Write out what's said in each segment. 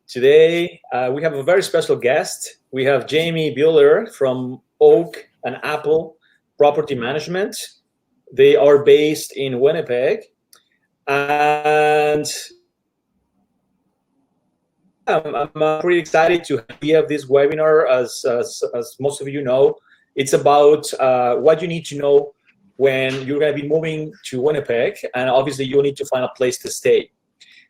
Today, we have a very special guest. We have Jamie Buhler from Oak and Apple Property Management. They are based in Winnipeg. And I'm pretty excited to have this webinar. As most of you know, it's about what you need to know when you're going to be moving to Winnipeg. And obviously, you'll need to find a place to stay.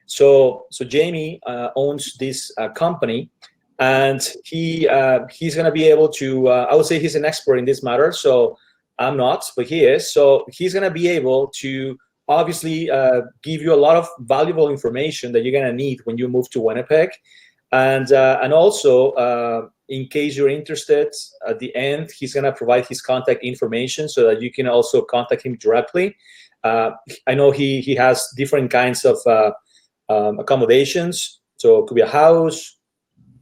So Jamie owns this company, and he's going to be able to. I would say he's an expert in this matter. So I'm not, but he is. So he's going to be able to obviously give you a lot of valuable information that you're going to need when you move to Winnipeg, and also in case you're interested, at the end he's going to provide his contact information so that you can also contact him directly. I know he has different kinds of accommodations. So it could be a house,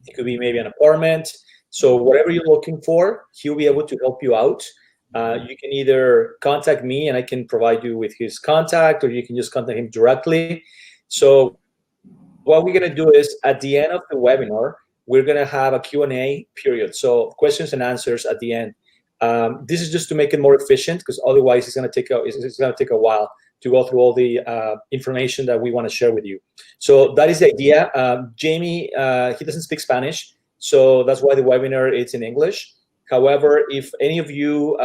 it could be maybe an apartment. So whatever you're looking for, he'll be able to help you out. You can either contact me and I can provide you with his contact, or you can just contact him directly. So what we're going to do is at the end of the webinar, we're going to have a Q&A period. So questions and answers at the end. This is just to make it more efficient, because otherwise it's going to take a while to go through all the information that we want to share with you. So that is the idea. Jamie, he doesn't speak Spanish, so that's why the webinar is in English. However, if any of you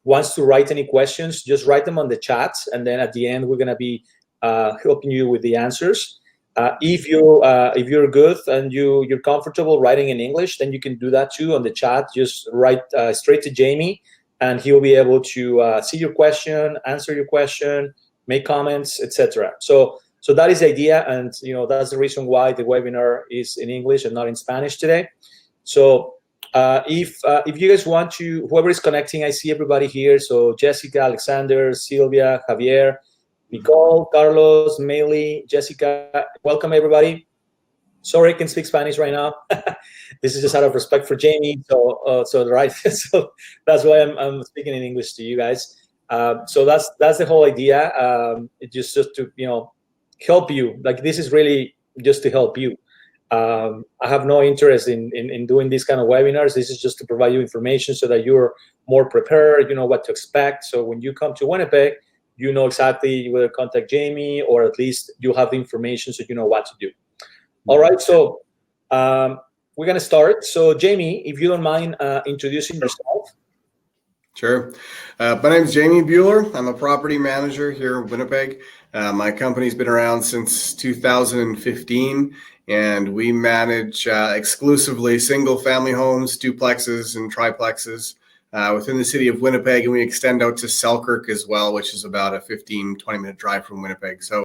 wants to write any questions, just write them on the chat, and then at the end we're going to be helping you with the answers. If you're good and you're comfortable writing in English, then you can do that too on the chat. Just write straight to Jamie, and he'll be able to see your question, answer your question, make comments, etc. So that is the idea, and that's the reason why the webinar is in English and not in Spanish today. So if you guys want to, whoever is connecting, I see everybody here. So Jessica, Alexander, Sylvia, Javier, Nicole, Carlos, Meili, Jessica, welcome everybody. Sorry, I can speak Spanish right now. This is just out of respect for Jamie. So that's why I'm speaking in English to you guys. So that's the whole idea. It's just to help you. Like, this is really just to help you. I have no interest in doing these kind of webinars. This is just to provide you information so that you're more prepared. You know what to expect. So when you come to Winnipeg, you know exactly whether to contact Jamie, or at least you have the information so you know what to do. All right, so we're going to start. So Jamie, if you don't mind introducing yourself. Sure. My name is Jamie Buhler. I'm a property manager here in Winnipeg. My company's been around since 2015, and we manage exclusively single-family homes, duplexes, and triplexes within the city of Winnipeg, and we extend out to Selkirk as well, which is about a 15-20-minute drive from Winnipeg. So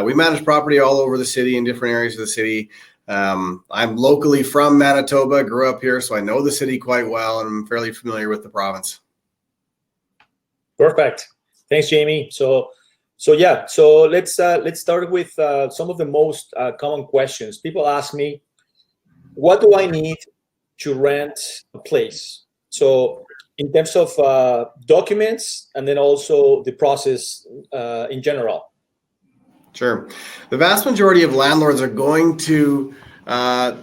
we manage property all over the city in different areas of the city. I'm locally from Manitoba, grew up here, so I know the city quite well, and I'm fairly familiar with the province. Perfect. Thanks, Jamie. So let's start with some of the most common questions. People ask me, what do I need to rent a place? So in terms of documents, and then also the process in general. Sure. The vast majority of landlords are going to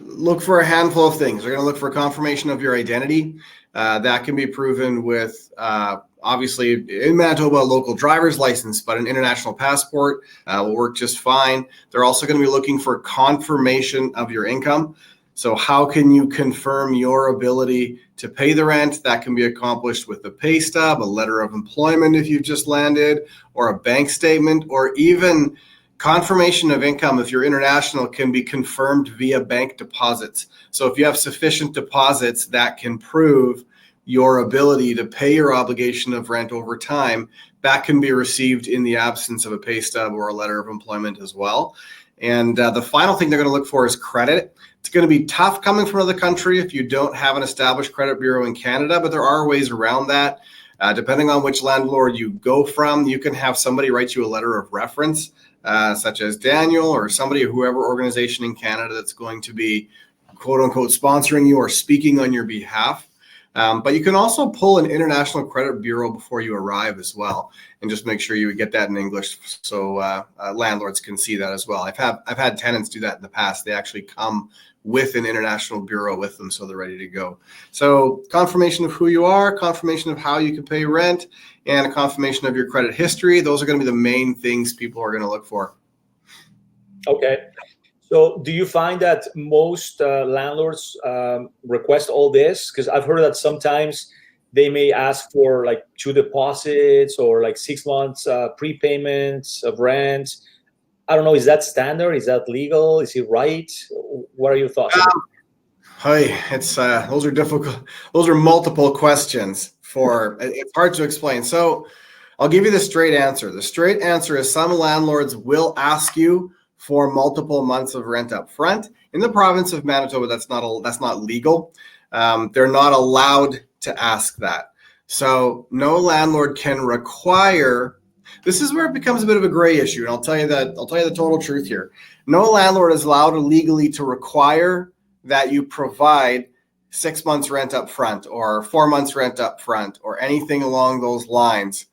look for a handful of things. They're going to look for confirmation of your identity. That can be proven with, obviously, in Manitoba, a local driver's license, but an international passport will work just fine. They're also going to be looking for confirmation of your income. So how can you confirm your ability to pay the rent? That can be accomplished with a pay stub, a letter of employment if you've just landed, or a bank statement, or even confirmation of income if you're international can be confirmed via bank deposits. So if you have sufficient deposits that can prove your ability to pay your obligation of rent over time, that can be received in the absence of a pay stub or a letter of employment as well. And the final thing they're going to look for is credit. It's going to be tough coming from another country if you don't have an established credit bureau in Canada, but there are ways around that. Depending on which landlord you go from, you can have somebody write you a letter of reference, such as Daniel or somebody, whoever organization in Canada that's going to be quote unquote sponsoring you or speaking on your behalf. But you can also pull an international credit bureau before you arrive as well, and just make sure you get that in English so landlords can see that as well. I've had tenants do that in the past. They actually come with an international bureau with them, so they're ready to go. So confirmation of who you are, confirmation of how you can pay rent, and a confirmation of your credit history. Those are going to be the main things people are going to look for. Okay. So do you find that most landlords request all this? Because I've heard that sometimes they may ask for like 2 deposits or like 6 months prepayments of rent. I don't know. Is that standard? Is that legal? Is it right? What are your thoughts? Hi, it's those are difficult. Those are multiple questions. It's hard to explain. So I'll give you the straight answer. The straight answer is some landlords will ask you for multiple months of rent up front. In the province of Manitoba, that's not legal. They're not allowed to ask that. So no landlord can require. This is where it becomes a bit of a gray issue, and I'll tell you the total truth here. No landlord is allowed legally to require that you provide 6 months rent up front or 4 months rent up front or anything along those lines.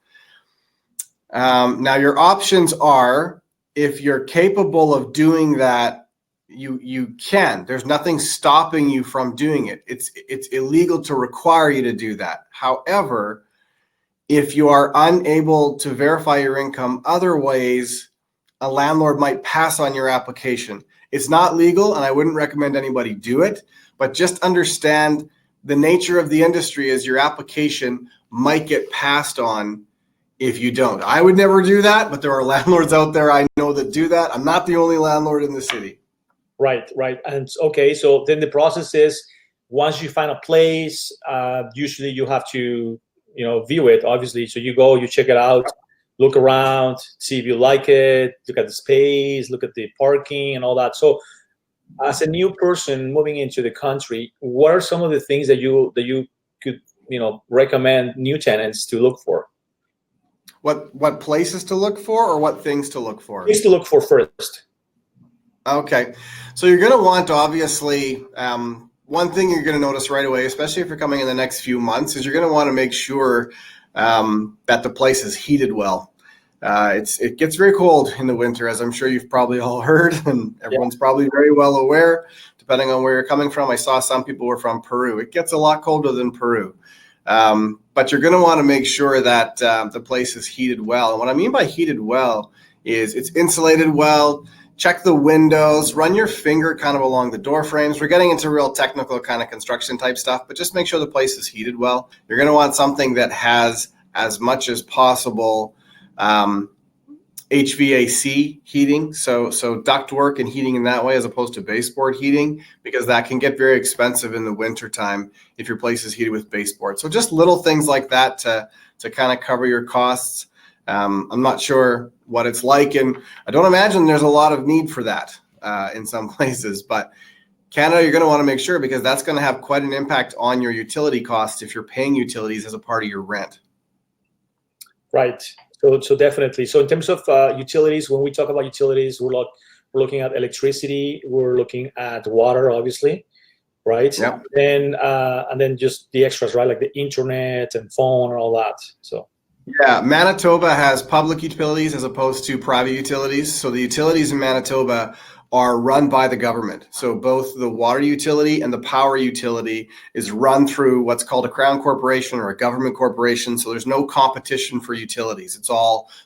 Now your options are, if you're capable of doing that, you can. There's nothing stopping you from doing it. It's illegal to require you to do that. However, if you are unable to verify your income other ways, a landlord might pass on your application. It's not legal, and I wouldn't recommend anybody do it, but just understand the nature of the industry is your application might get passed on if you don't. I would never do that, but there are landlords out there I know that do that. I'm not the only landlord in the city. Right. And okay, so then the process is, once you find a place, usually you have to, view it, obviously. So you go, you check it out, look around, see if you like it, look at the space, look at the parking and all that. So as a new person moving into the country, what are some of the things that you could, recommend new tenants to look for? What places to look for, or what things to look for? Things to look for first. Okay. So you're going to want, obviously, one thing you're going to notice right away, especially if you're coming in the next few months, is you're going to want to make sure that the place is heated well. It gets very cold in the winter, as I'm sure you've probably all heard, and everyone's probably very well aware, depending on where you're coming from. I saw some people were from Peru. It gets a lot colder than Peru. But you're going to want to make sure that the place is heated well. And what I mean by heated well is it's insulated well. Check the windows, run your finger kind of along the door frames. We're getting into real technical kind of construction type stuff, but just make sure the place is heated well. You're going to want something that has, as much as possible, HVAC heating, so ductwork and heating in that way, as opposed to baseboard heating, because that can get very expensive in the winter time if your place is heated with baseboard. So just little things like that to kind of cover your costs. I'm not sure what it's like, and I don't imagine there's a lot of need for that in some places, but Canada, you're going to want to make sure, because that's going to have quite an impact on your utility costs if you're paying utilities as a part of your rent. Right. So definitely. So in terms of utilities, when we talk about utilities, we're looking at electricity, we're looking at water, obviously, right? Yep. And then just the extras, right? Like the internet and phone and all that. So. Yeah, Manitoba has public utilities as opposed to private utilities. So the utilities in Manitoba are run by the government. So both the water utility and the power utility is run through what's called a crown corporation or a government corporation. So there's no competition for utilities.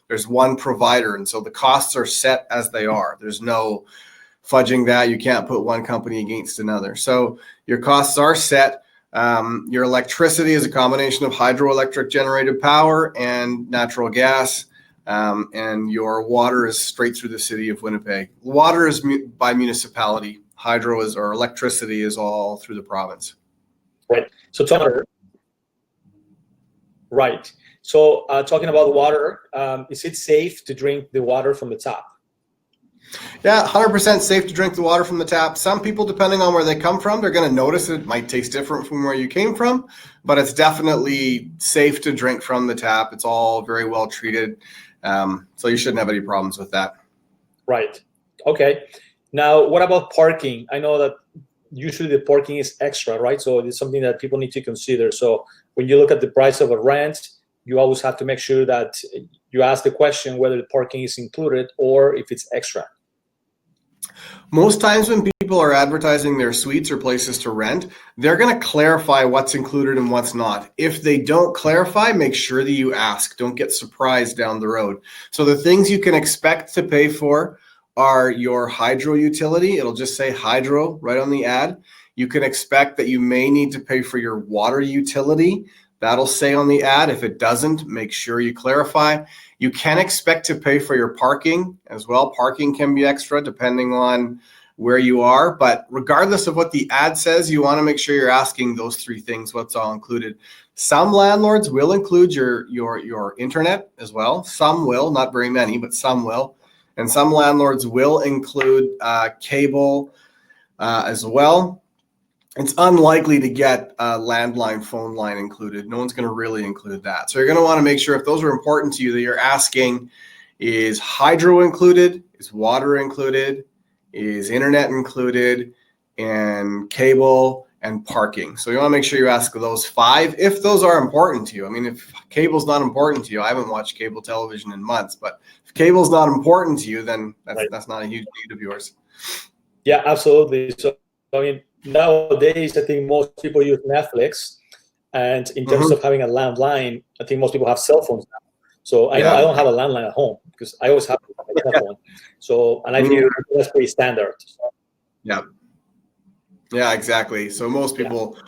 There's one provider. And so the costs are set as they are. There's no fudging that. You can't put one company against another. So your costs are set. Your electricity is a combination of hydroelectric generated power and natural gas. And your water is straight through the city of Winnipeg. Water is by municipality. Or electricity is all through the province. Right. So talking about water, is it safe to drink the water from the tap? Yeah, 100% safe to drink the water from the tap. Some people, depending on where they come from, they're going to notice it might taste different from where you came from, but it's definitely safe to drink from the tap. It's all very well treated. So you shouldn't have any problems with that. Right. Okay. Now, what about parking? I know that usually the parking is extra, right? So it's something that people need to consider. So when you look at the price of a rent, you always have to make sure that you ask the question whether the parking is included or if it's extra. Most times when people are advertising their suites or places to rent, they're going to clarify what's included and what's not. If they don't clarify, make sure that you ask. Don't get surprised down the road. So the things you can expect to pay for are your hydro utility. It'll just say hydro right on the ad. You can expect that you may need to pay for your water utility. That'll say on the ad. If it doesn't, make sure you clarify. You can expect to pay for your parking as well. Parking can be extra depending on where you are. But regardless of what the ad says, you want to make sure you're asking those three things, what's all included. Some landlords will include your internet as well. Some will, not very many, but some will. And some landlords will include cable as well. It's unlikely to get a landline phone line included. No one's going to really include that. So you're going to want to make sure if those are important to you that you're asking, is hydro included? Is water included? Is internet included? And cable and parking. So you want to make sure you ask those five if those are important to you. I mean, if cable's not important to you, I haven't watched cable television in months, but if cable's not important to you, then that's not a huge need of yours. Yeah, absolutely. So, I mean, nowadays, I think most people use Netflix, and in terms of having a landline, I think most people have cell phones now. So I know I don't have a landline at home because I always have a cell phone. So, and I think that's pretty standard. So. Yeah, exactly. So most people,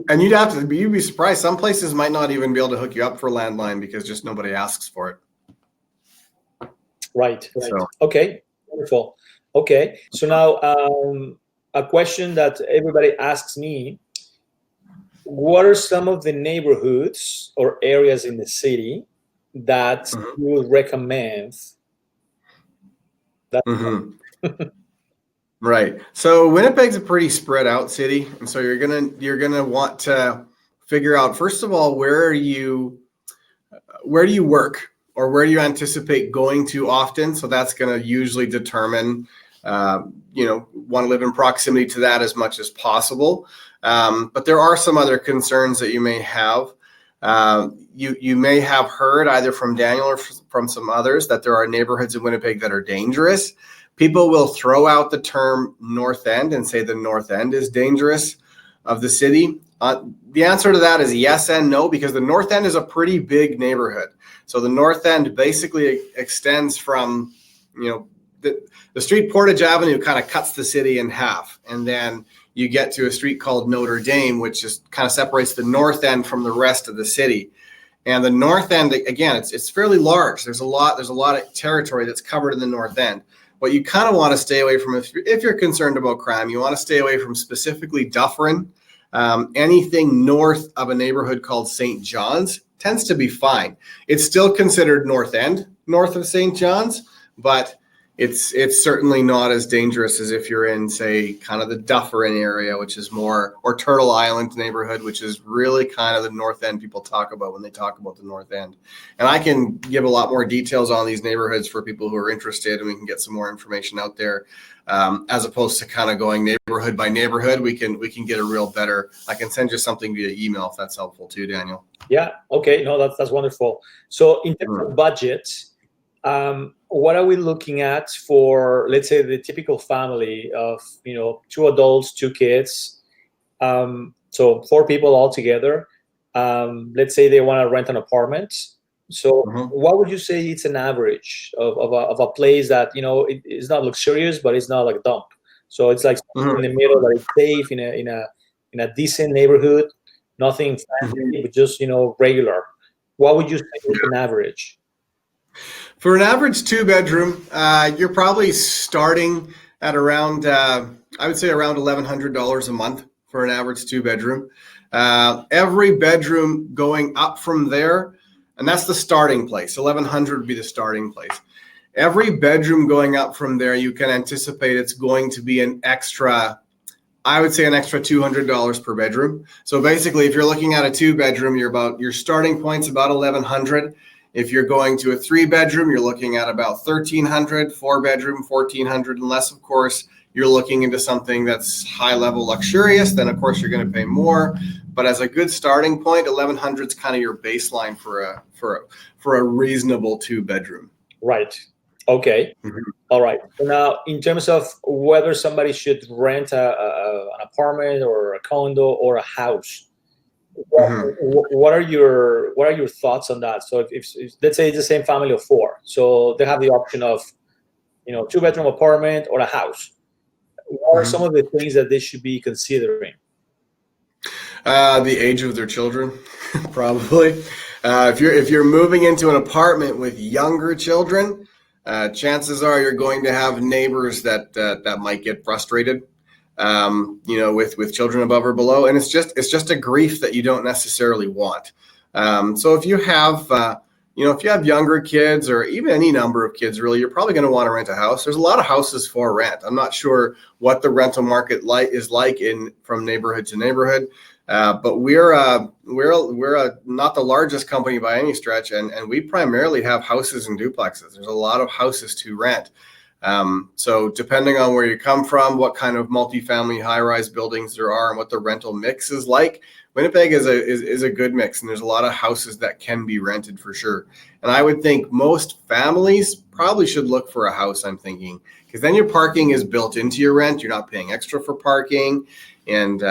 and you'd be surprised. Some places might not even be able to hook you up for landline because just nobody asks for it. Right. So. Okay. Wonderful. Okay. So now, a question that everybody asks me: what are some of the neighborhoods or areas in the city that you would recommend? Right. So Winnipeg's a pretty spread out city, and so you're gonna want to figure out, first of all, where do you work or where do you anticipate going to often? So that's going to usually determine, want to live in proximity to that as much as possible. But there are some other concerns that you may have. You may have heard either from Daniel or from some others that there are neighborhoods in Winnipeg that are dangerous. People will throw out the term North End and say the North End is dangerous of the city. The answer to that is yes and no, because the North End is a pretty big neighborhood. So the North End basically extends from, the street Portage Avenue kind of cuts the city in half. And then you get to a street called Notre Dame, which just kind of separates the North End from the rest of the city. And the North End, again, it's fairly large. There's a lot of territory that's covered in the North End. What you kind of want to stay away from, if you're concerned about crime, you want to stay away from specifically Dufferin. Anything north of a neighborhood called St. John's tends to be fine. It's still considered North End, north of St. John's, but it's certainly not as dangerous as if you're in, say, kind of the Dufferin area, which is more, or Turtle Island neighborhood, which is really kind of the North End people talk about when they talk about the North End. And I can give a lot more details on these neighborhoods for people who are interested, and we can get some more information out there. As opposed to kind of going neighborhood by neighborhood, we can get a real better. I can send you something via email if that's helpful too, Daniel. Yeah. Okay. No, that's wonderful. So in terms of budget, what are we looking at for, let's say, the typical family of 2 adults, 2 kids, so 4 people all together? Let's say they want to rent an apartment. So what would you say it's an average of a place that, it is not luxurious, but it's not like a dump. So it's like in the middle, that it's safe in a decent neighborhood, nothing fancy, but just, regular. What would you say is an average? For an average 2-bedroom, you're probably starting at around, I would say around $1,100 a month for an average 2-bedroom. Every bedroom going up from there, and that's the starting place. 1,100 would be the starting place. Every bedroom going up from there, you can anticipate it's going to be an extra, I would say an extra $200 per bedroom. So basically, if you're looking at a 2-bedroom, your starting point's about 1,100. If you're going to a 3-bedroom, you're looking at about $1,300, 4-bedroom, $1,400, unless of course you're looking into something that's high level luxurious, then of course you're going to pay more. But as a good starting point, 1,100 is kind of your baseline for a reasonable 2-bedroom. Right. Okay. Mm-hmm. All right. So now, in terms of whether somebody should rent an apartment or a condo or a house, what are your thoughts on that? So if let's say it's the same family of 4, so they have the option of 2-bedroom apartment or a house. What are some of the things that they should be considering? The age of their children, probably. If you're moving into an apartment with younger children, chances are you're going to have neighbors that might get frustrated, with children above or below, and it's just a grief that you don't necessarily want. So if you have younger kids or even any number of kids, really, you're probably going to want to rent a house. There's a lot of houses for rent. I'm not sure what the rental market is like from neighborhood to neighborhood. But we're not the largest company by any stretch, and we primarily have houses and duplexes. There's a lot of houses to rent. So depending on where you come from, what kind of multifamily high-rise buildings there are, and what the rental mix is like, Winnipeg is a good mix, and there's a lot of houses that can be rented for sure. And I would think most families probably should look for a house, I'm thinking, because then your parking is built into your rent. You're not paying extra for parking, and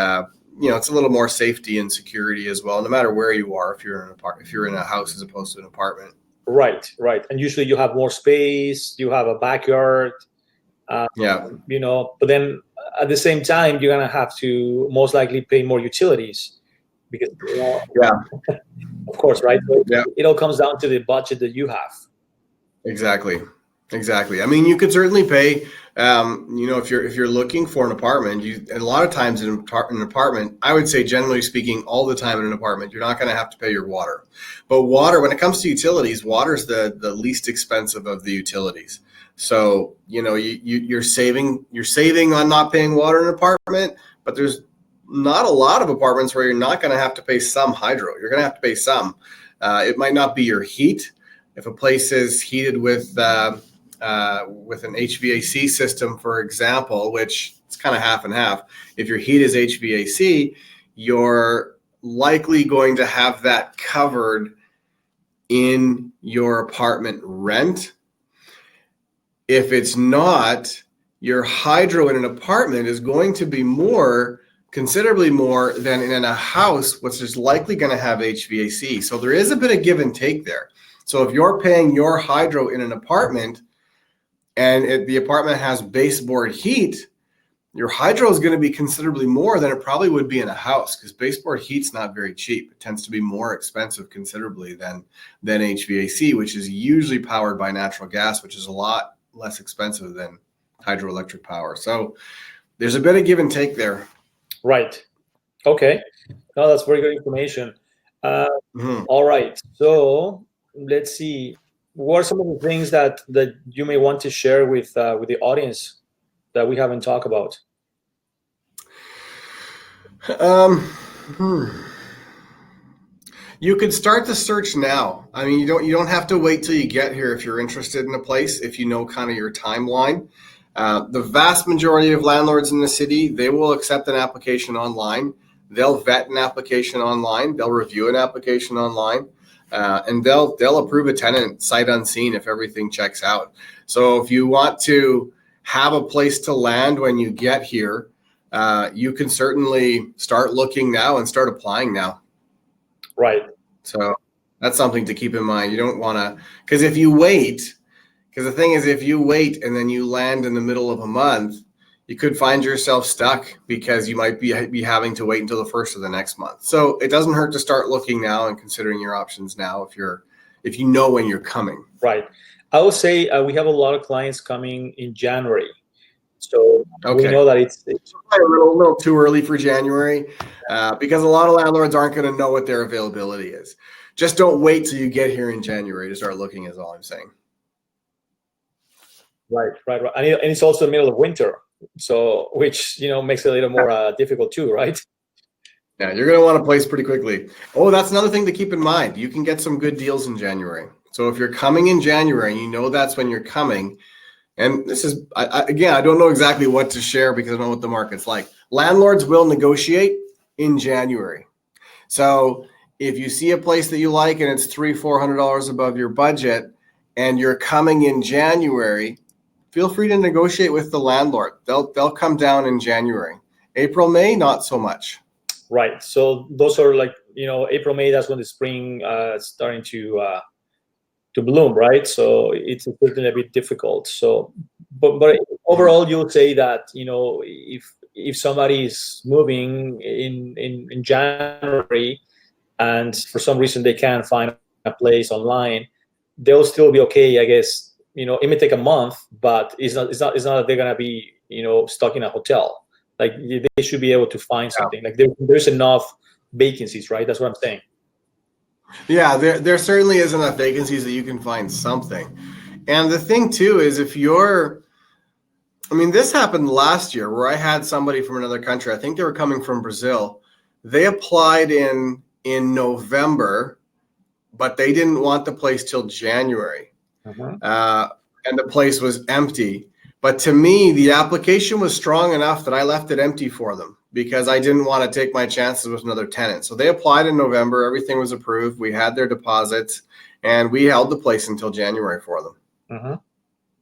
it's a little more safety and security as well, no matter where you are, if you're in a house as opposed to an apartment. Right. And usually you have more space, you have a backyard, but then at the same time, you're going to have to most likely pay more utilities because, of course, right? So it all comes down to the budget that you have. Exactly. I mean, you could certainly pay, if you're looking for an apartment, and a lot of times in an apartment, I would say generally speaking, all the time in an apartment, you're not going to have to pay your water. But water, when it comes to utilities, water is the least expensive of the utilities. So, you're saving on not paying water in an apartment, but there's not a lot of apartments where you're not going to have to pay some hydro. You're going to have to pay some. It might not be your heat. If a place is heated with an HVAC system, for example, which it's kind of half and half. If your heat is HVAC, you're likely going to have that covered in your apartment rent. If it's not, your hydro in an apartment is going to be considerably more than in a house, which is likely going to have HVAC. So there is a bit of give and take there. So if you're paying your hydro in an apartment and the apartment has baseboard heat, your hydro is going to be considerably more than it probably would be in a house, because baseboard heat's not very cheap. It tends to be more expensive considerably than HVAC, which is usually powered by natural gas, which is a lot less expensive than hydroelectric power. So there's a bit of give and take there. Right. Okay. No, that's very good information. All right. So let's see. What are some of the things that you may want to share with the audience that we haven't talked about? You could start the search now. I mean, you don't have to wait till you get here if you're interested in a place, if you know kind of your timeline. The vast majority of landlords in the city, they will accept an application online. They'll vet an application online. They'll review an application online. And they'll approve a tenant sight unseen if everything checks out. So if you want to have a place to land when you get here, you can certainly start looking now and start applying now. Right. So that's something to keep in mind. You don't want to, because the thing is, if you wait and then you land in the middle of a month, you could find yourself stuck because you might be having to wait until the first of the next month. So it doesn't hurt to start looking now and considering your options now if you know when you're coming. Right. I would say we have a lot of clients coming in January. So we know that it's a little too early for January because a lot of landlords aren't going to know what their availability is. Just don't wait till you get here in January to start looking, is all I'm saying. Right. And it's also the middle of winter. So, which, makes it a little more difficult too, right? Yeah, you're going to want a place pretty quickly. Oh, that's another thing to keep in mind. You can get some good deals in January. So if you're coming in January and you know that's when you're coming, and this is, again, I don't know exactly what to share because I don't know what the market's like. Landlords will negotiate in January. So if you see a place that you like and it's $300-400 above your budget and you're coming in January, feel free to negotiate with the landlord. They'll come down in January. April, May, not so much. Right. So those are like, April, May, that's when the spring starting to bloom, right? So it's certainly a bit difficult. So, but overall, you'll say that, if somebody is moving in January and for some reason they can't find a place online, they'll still be okay, I guess. It may take a month, but it's not that they're gonna be, stuck in a hotel. Like they should be able to find something. Like there's enough vacancies, right? That's what I'm saying. Yeah, there certainly is enough vacancies that you can find something. And the thing too is this happened last year where I had somebody from another country. I think they were coming from Brazil. They applied in November, but they didn't want the place till January. And the place was empty. But to me, the application was strong enough that I left it empty for them because I didn't want to take my chances with another tenant. So they applied in November. Everything was approved. We had their deposits, and we held the place until January for them.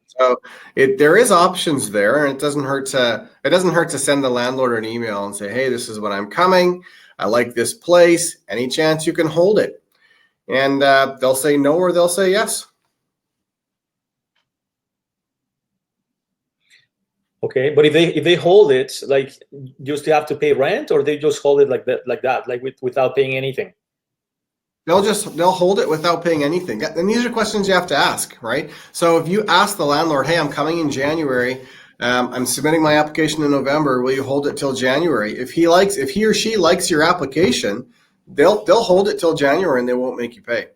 So there is options there, and it doesn't hurt to send the landlord an email and say, hey, this is when I'm coming. I like this place. Any chance you can hold it? And they'll say no or they'll say yes. Okay, but if they hold it, like you still have to pay rent, or they just hold it like that, without paying anything? They'll hold it without paying anything. And these are questions you have to ask, right? So if you ask the landlord, hey, I'm coming in January, I'm submitting my application in November, will you hold it till January? If he or she likes your application, they'll hold it till January and they won't make you pay.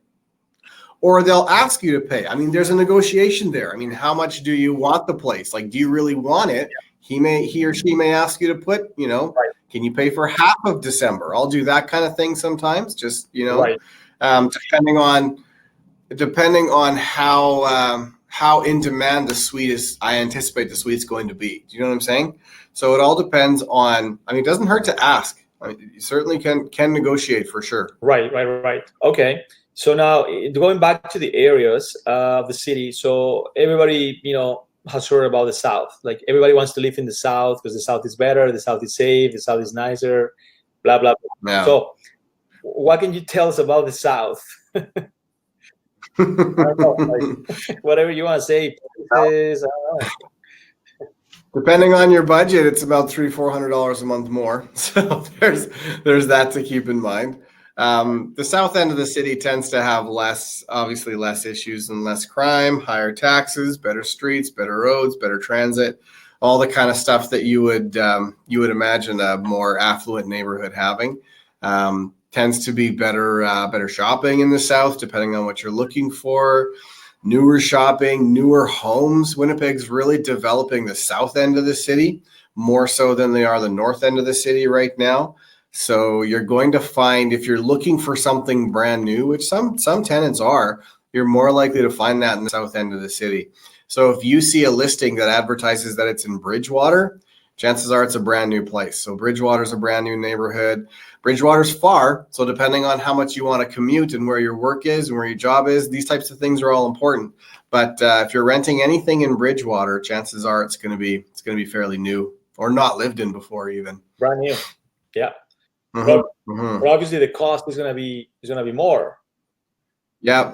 Or they'll ask you to pay. There's a negotiation there. How much do you want the place? Like, do you really want it? He or she may ask you to put, can you pay for half of December? I'll do that kind of thing sometimes, just, depending on how in demand the suite is, I anticipate the suite's going to be. Do you know what I'm saying? So it all depends on, it doesn't hurt to ask. You certainly can negotiate for sure. Right. Okay. So now going back to the areas of the city. So everybody, has heard about the South. Like everybody wants to live in the South because the South is better, the South is safe, the South is nicer, blah, blah, blah. Yeah. So what can you tell us about the South? I don't know, whatever you want to say. Places, I don't know. Depending on your budget, it's about $300-400 a month more. So there's that to keep in mind. The south end of the city tends to have less issues and less crime, higher taxes, better streets, better roads, better transit, all the kind of stuff that you would imagine a more affluent neighborhood having. Tends to be better shopping in the south, depending on what you're looking for. Newer shopping, newer homes. Winnipeg's really developing the south end of the city more so than they are the north end of the city right now. So you're going to find, if you're looking for something brand new, which some tenants are, you're more likely to find that in the south end of the city. So if you see a listing that advertises that it's in Bridgewater, chances are it's a brand new place. So Bridgewater's a brand new neighborhood. Bridgewater's far, so depending on how much you want to commute and where your work is and where your job is, these types of things are all important. But if you're renting anything in Bridgewater, chances are it's going to be fairly new or not lived in before even. Brand new, yeah. But obviously the cost is going to be more. Yeah.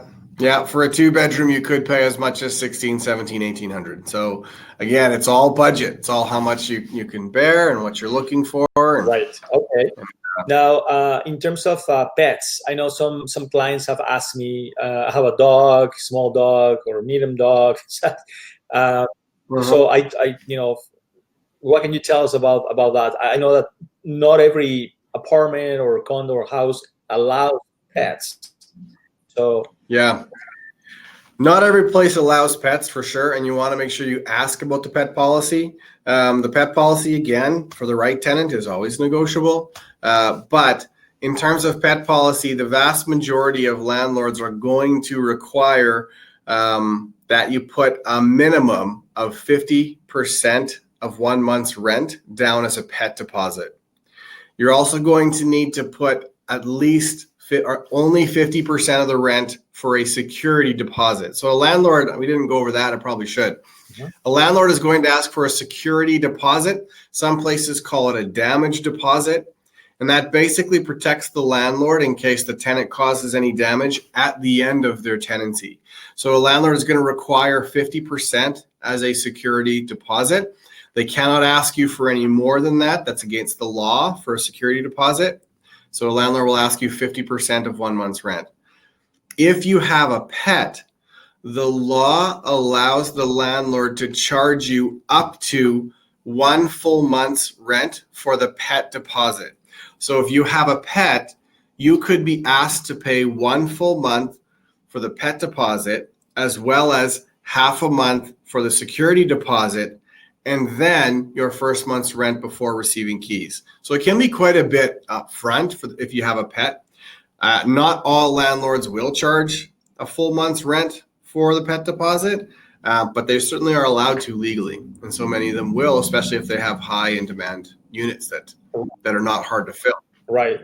For a 2-bedroom, you could pay as much as $1,600, $1,700, $1,800. So again, it's all budget. It's all how much you can bear and what you're looking for. Right. Okay. Now, in terms of pets, I know some clients have asked me, I have a dog, small dog or medium dog. So I what can you tell us about that? I know that not every apartment or condo or house allows pets. So yeah, not every place allows pets for sure, and you want to make sure you ask about the pet policy. The pet policy, again, for the right tenant is always negotiable, but in terms of pet policy, the vast majority of landlords are going to require that you put a minimum of 50% of 1 month's rent down as a pet deposit. You're also going to need to put at least only 50% of the rent for a security deposit. So a landlord, we didn't go over that, I probably should. Mm-hmm. A landlord is going to ask for a security deposit. Some places call it a damage deposit. And that basically protects the landlord in case the tenant causes any damage at the end of their tenancy. So a landlord is going to require 50% as a security deposit. They cannot ask you for any more than that. That's against the law for a security deposit. So a landlord will ask you 50% of 1 month's rent. If you have a pet, the law allows the landlord to charge you up to 1 full month's rent for the pet deposit. So if you have a pet, you could be asked to pay 1 full month for the pet deposit, as well as half a month for the security deposit, and then your first month's rent before receiving keys. So it can be quite a bit up front if you have a pet. Not all landlords will charge a full month's rent for the pet deposit, but they certainly are allowed to legally. And so many of them will, especially if they have high in demand units that are not hard to fill. Right.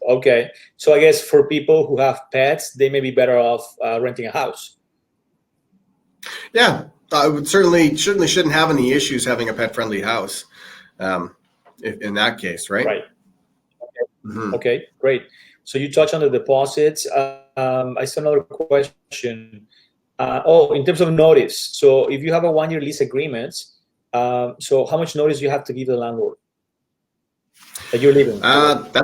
Okay. So I guess for people who have pets, they may be better off renting a house. Yeah, I would certainly shouldn't have any issues having a pet-friendly house in that case, right? Right. Okay. Mm-hmm. Okay, great. So you touched on the deposits. I saw another question. In terms of notice. So if you have a 1-year lease agreement, so how much notice do you have to give the landlord that you're leaving? That's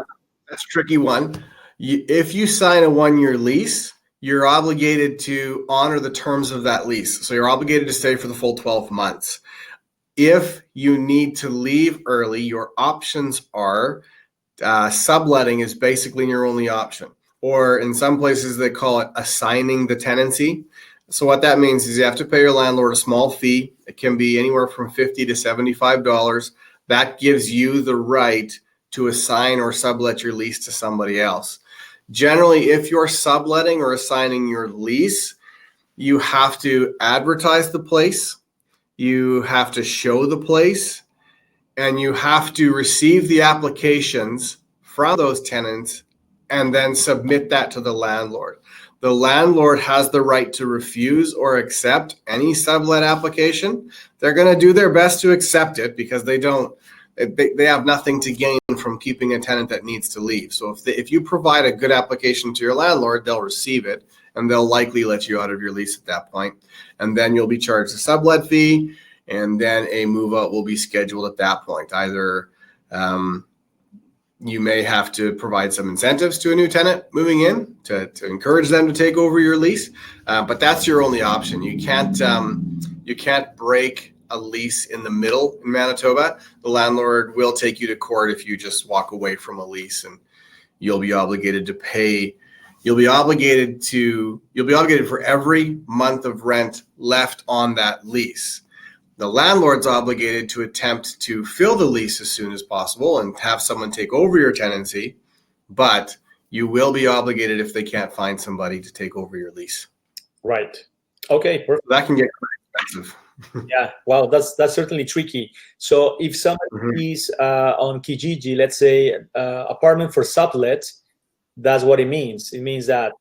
a tricky one. If you sign a 1-year lease, you're obligated to honor the terms of that lease. So you're obligated to stay for the full 12 months. If you need to leave early, your options are subletting is basically your only option. Or in some places, they call it assigning the tenancy. So what that means is you have to pay your landlord a small fee. It can be anywhere from $50 to $75. That gives you the right to assign or sublet your lease to somebody else. Generally, if you're subletting or assigning your lease, you have to advertise the place, you have to show the place, and you have to receive the applications from those tenants and then submit that to the landlord. The landlord has the right to refuse or accept any sublet application. They're going to do their best to accept it because they have nothing to gain from keeping a tenant that needs to leave. So if you provide a good application to your landlord, they'll receive it and they'll likely let you out of your lease at that point. And then you'll be charged a sublet fee, and then a move out will be scheduled at that point. Either you may have to provide some incentives to a new tenant moving in to encourage them to take over your lease, but that's your only option. You can't break a lease in the middle in Manitoba. The landlord will take you to court if you just walk away from a lease, and you'll be obligated to pay. You'll be obligated for every month of rent left on that lease. The landlord's obligated to attempt to fill the lease as soon as possible and have someone take over your tenancy, but you will be obligated if they can't find somebody to take over your lease. Right. Okay. Perfect. That can get quite expensive. Yeah. Wow. That's certainly tricky. So if somebody is on Kijiji, let's say apartment for sublet, that's what it means. It means that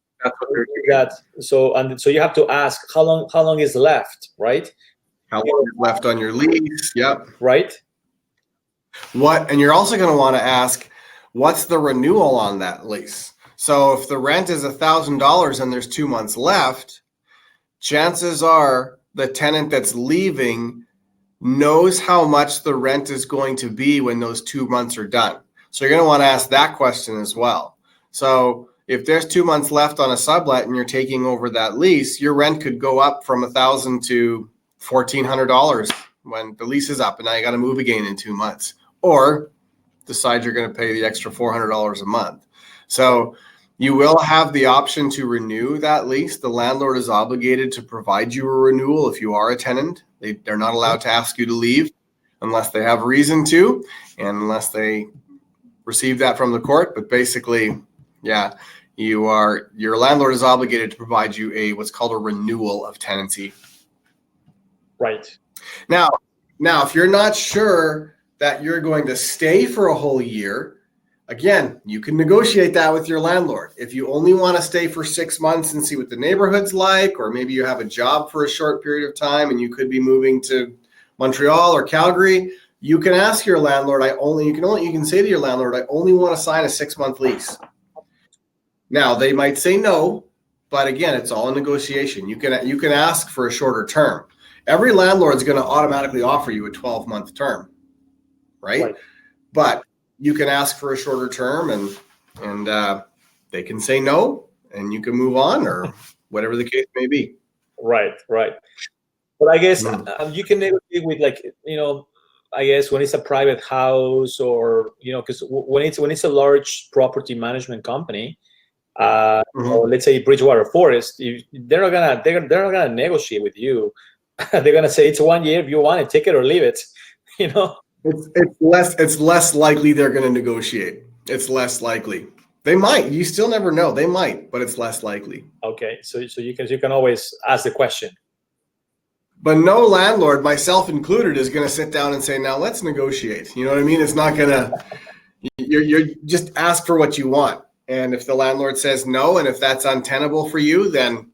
so you have to ask how long is left, right? How long is left on your lease? Yep. Right. And you're also going to want to ask, what's the renewal on that lease? So if the rent is $1,000 and there's 2 months left, chances are the tenant that's leaving knows how much the rent is going to be when those 2 months are done. So you're going to want to ask that question as well. So if there's 2 months left on a sublet and you're taking over that lease, your rent could go up from $1,000 to $1,400 when the lease is up and now you got to move again in 2 months, or decide you're going to pay the extra $400 a month. So you will have the option to renew that lease. The landlord is obligated to provide you a renewal if you are a tenant. They're not allowed to ask you to leave unless they have reason to, and unless they received that from the court, but basically, yeah, your landlord is obligated to provide you what's called a renewal of tenancy. Right. Now, if you're not sure that you're going to stay for a whole year, again, you can negotiate that with your landlord. If you only want to stay for 6 months and see what the neighborhood's like, or maybe you have a job for a short period of time and you could be moving to Montreal or Calgary, you can ask your landlord, you can say to your landlord, I only want to sign a 6-month lease. Now, they might say no, but again, it's all a negotiation. You can ask for a shorter term. Every landlord is going to automatically offer you a 12-month term, right? But you can ask for a shorter term, and they can say no, and you can move on, or whatever the case may be. Right. But I guess you can negotiate with, like, I guess when it's a private house, or because when it's a large property management company, or let's say Bridgewater Forest, they're not gonna negotiate with you. They're gonna say it's 1 year. If you want it, take it or leave it. It's less likely they're going to negotiate. It's less likely. They might. You still never know. They might, but it's less likely. Okay, so you can always ask the question. But no landlord, myself included, is going to sit down and say, now let's negotiate. You know what I mean? It's not going to. You're just ask for what you want, and if the landlord says no, and if that's untenable for you, then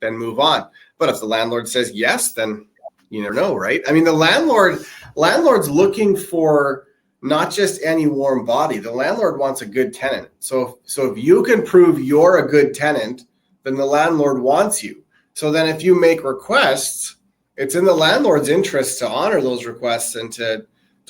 move on. But if the landlord says yes, then you never know, right? I mean, the landlord's looking for not just any warm body. The landlord wants a good tenant. So if you can prove you're a good tenant, then the landlord wants you. So then if you make requests, it's in the landlord's interest to honor those requests and to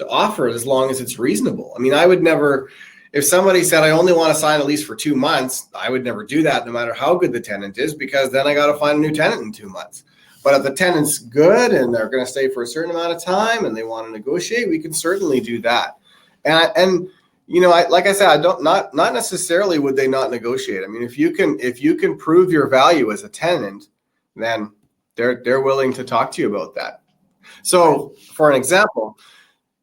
offer it as long as it's reasonable. I mean, I would never, if somebody said, I only want to sign a lease for 2 months, I would never do that no matter how good the tenant is, because then I got to find a new tenant in 2 months. But if the tenant's good and they're going to stay for a certain amount of time and they want to negotiate, we can certainly do that. And like I said, not necessarily would they not negotiate. I mean, if you can prove your value as a tenant, then they're willing to talk to you about that. So, for an example,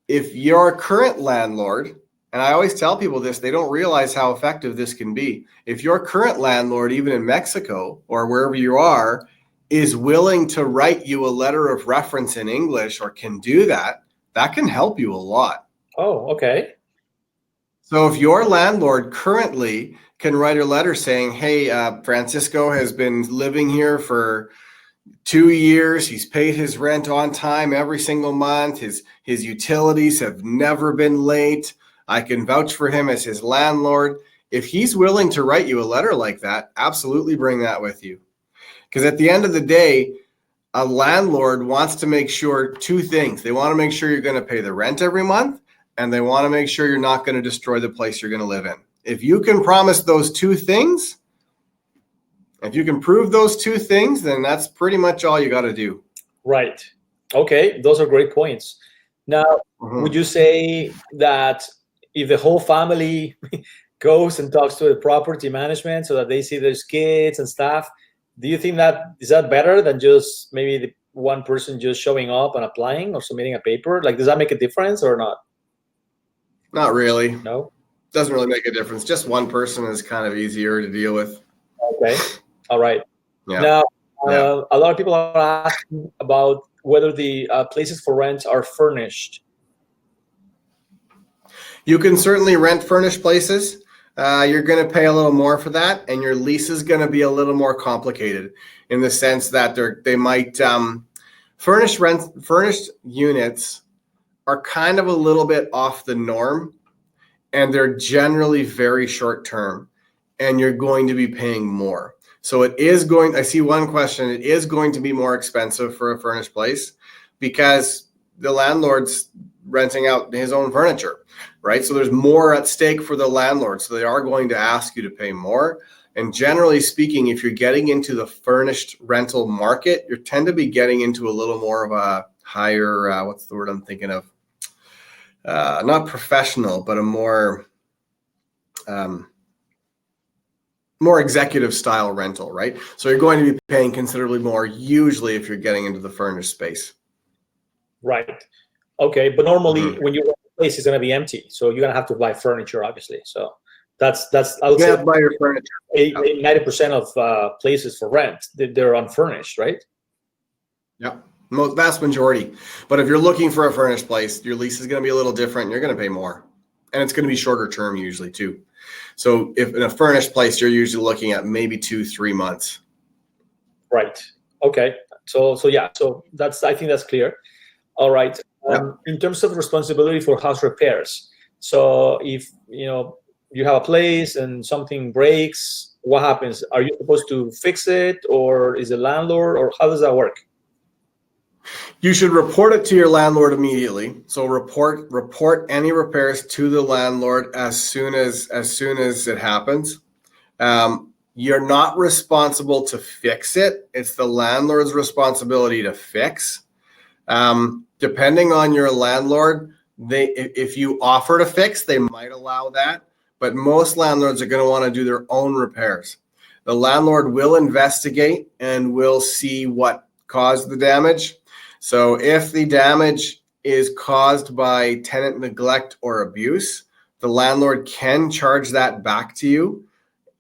if your current landlord, and I always tell people this, they don't realize how effective this can be. If your current landlord, even in Mexico or wherever you are, is willing to write you a letter of reference in English, or can do that, that can help you a lot. Oh, okay. So if your landlord currently can write a letter saying, hey, Francisco has been living here for 2 years. He's paid his rent on time every single month. His utilities have never been late. I can vouch for him as his landlord. If he's willing to write you a letter like that, absolutely bring that with you. Because at the end of the day, a landlord wants to make sure 2 things. They want to make sure you're going to pay the rent every month, and they want to make sure you're not going to destroy the place you're going to live in. If you can promise those 2 things, if you can prove those 2 things, then that's pretty much all you got to do. Right. Okay. Those are great points. Now, would you say that if the whole family goes and talks to the property management so that they see their kids and stuff, do you think is that better than just maybe the one person just showing up and applying or submitting a paper? Like, does that make a difference or not? Not really. No? Doesn't really make a difference. Just one person is kind of easier to deal with. Okay. All right. Yeah. Now, a lot of people are asking about whether the places for rent are furnished. You can certainly rent furnished places. You're going to pay a little more for that, and your lease is going to be a little more complicated in the sense that they might furnished units are kind of a little bit off the norm, and they're generally very short term, and you're going to be paying more. So I see one question, it is going to be more expensive for a furnished place because the landlord's renting out his own furniture, right? So there's more at stake for the landlord. So they are going to ask you to pay more. And generally speaking, if you're getting into the furnished rental market, you tend to be getting into a little more of a higher, what's the word I'm thinking of? Not professional, but a more executive style rental, right? So you're going to be paying considerably more usually if you're getting into the furnished space. Right. Okay. But normally when you rent place is going to be empty, so you're going to have to buy furniture, obviously. So that's I would You say have to buy your furniture. 90% of places for rent, they're unfurnished, right? Yeah, vast majority. But if you're looking for a furnished place, your lease is going to be a little different. You're going to pay more, and it's going to be shorter term usually too. So if in a furnished place, you're usually looking at maybe 2-3 months. Right. Okay. So yeah. So I think that's clear. All right. In terms of responsibility for house repairs, so if you have a place and something breaks, what happens? Are you supposed to fix it, or is it landlord, or how does that work? You should report it to your landlord immediately. So report any repairs to the landlord as soon as it happens. You're not responsible to fix it. It's the landlord's responsibility to fix. Depending on your landlord, if you offer to fix, they might allow that. But most landlords are going to want to do their own repairs. The landlord will investigate and will see what caused the damage. So if the damage is caused by tenant neglect or abuse, the landlord can charge that back to you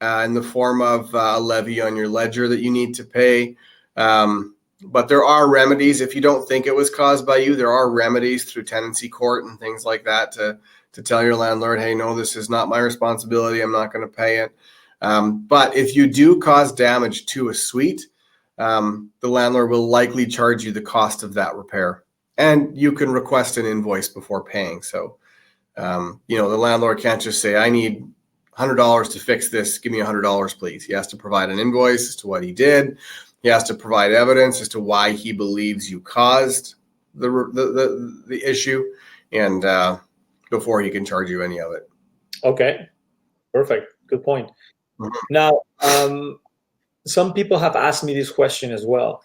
in the form of a levy on your ledger that you need to pay. But there are remedies. If you don't think it was caused by you, there are remedies through tenancy court and things like that to tell your landlord, hey, no, this is not my responsibility. I'm not going to pay it. But if you do cause damage to a suite, the landlord will likely charge you the cost of that repair. And you can request an invoice before paying. So, the landlord can't just say, I need $100 to fix this. Give me $100, please. He has to provide an invoice as to what he did. He has to provide evidence as to why he believes you caused the issue, and before he can charge you any of it. Okay, perfect. Good point. Mm-hmm. Now, some people have asked me this question as well.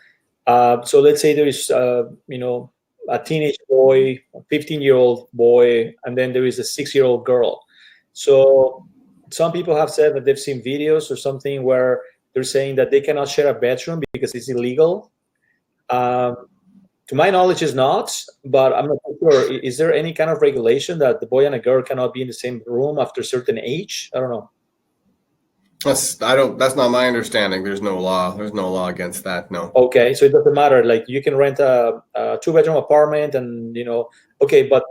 So let's say there is, a teenage boy, a 15-year-old boy, and then there is a 6-year-old girl. So some people have said that they've seen videos or something where they're saying that they cannot share a bedroom because it's illegal. To my knowledge, it's not, but I'm not sure. Is there any kind of regulation that the boy and a girl cannot be in the same room after a certain age? I don't know. That's not my understanding. There's no law. There's no law against that. No. Okay, so it doesn't matter. Like you can rent a 2-bedroom apartment, and okay, but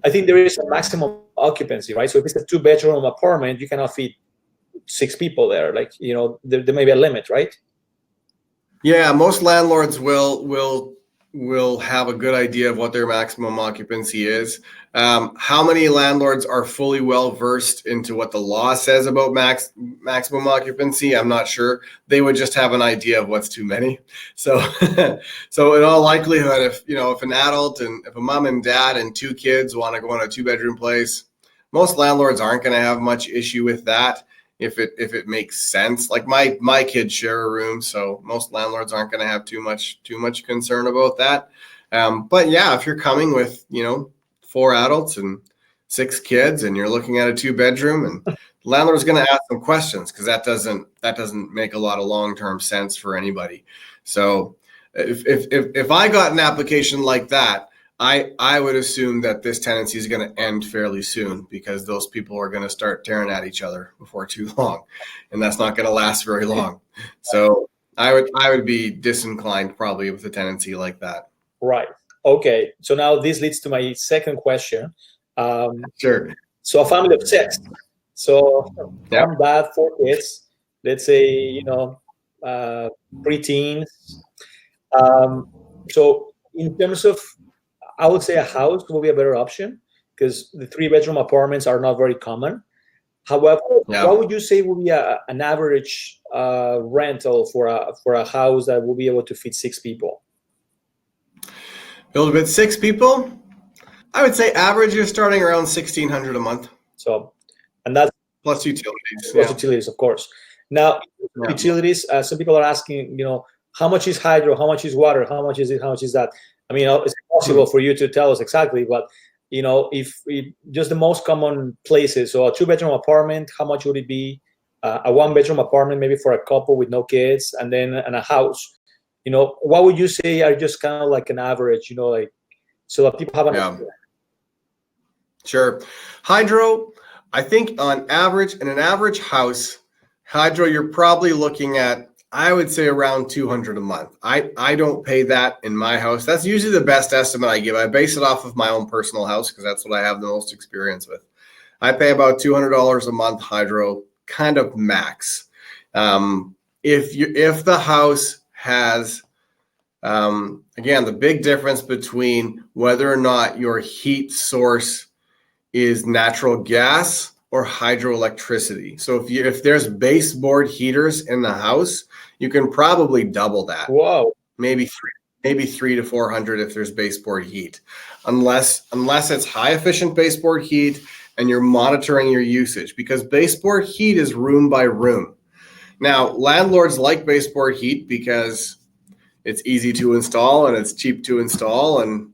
I think there is a maximum occupancy, right? So if it's a 2-bedroom apartment, you cannot fit 6 people there. Like there may be a limit, right? Yeah, most landlords will have a good idea of what their maximum occupancy is. How many landlords are fully well versed into what the law says about maximum occupancy? I'm not sure. They would just have an idea of what's too many. So, so in all likelihood, if an adult and if a mom and dad and 2 kids want to go in a 2-bedroom place, most landlords aren't going to have much issue with that. If it makes sense. Like my kids share a room, so most landlords aren't going to have too much concern about that. But yeah, if you're coming with 4 adults and 6 kids, and you're looking at a 2-bedroom, and the landlord's going to ask some questions because that doesn't make a lot of long-term sense for anybody. So if I got an application like that, I would assume that this tenancy is going to end fairly soon because those people are going to start tearing at each other before too long, and that's not going to last very long. So I would be disinclined probably with a tenancy like that. Right. Okay. So now this leads to my second question. Sure. So a family of 6. So mom, dad, 4 kids. Let's say preteens. So in terms of, I would say a house will be a better option because the 3-bedroom apartments are not very common. However, what would you say would be an average rental for a house that will be able to fit 6 people? Build a bit 6 people. I would say average you're starting around $1,600 a month. So, and that's plus utilities. Plus utilities, of course. Now, utilities. Some people are asking, how much is hydro? How much is water? How much is it? How much is that? I mean, it's impossible for you to tell us exactly, but if just the most common places. So a 2-bedroom apartment, how much would it be? A 1-bedroom apartment, maybe for a couple with no kids, and a house. What would you say are just kind of like an average? So that people have an idea? Sure. Hydro, I think on average, in an average house, hydro, you're probably looking at, I would say, around $200 a month. I don't pay that in my house. That's usually the best estimate I give. I base it off of my own personal house because that's what I have the most experience with. I pay about $200 a month hydro, kind of max. If the house has, again, the big difference between whether or not your heat source is natural gas or hydroelectricity. So if there's baseboard heaters in the house, you can probably double that. Whoa. Maybe three to 400 if there's baseboard heat, unless it's high efficient baseboard heat and you're monitoring your usage, because baseboard heat is room by room. Now, landlords like baseboard heat because it's easy to install and it's cheap to install, and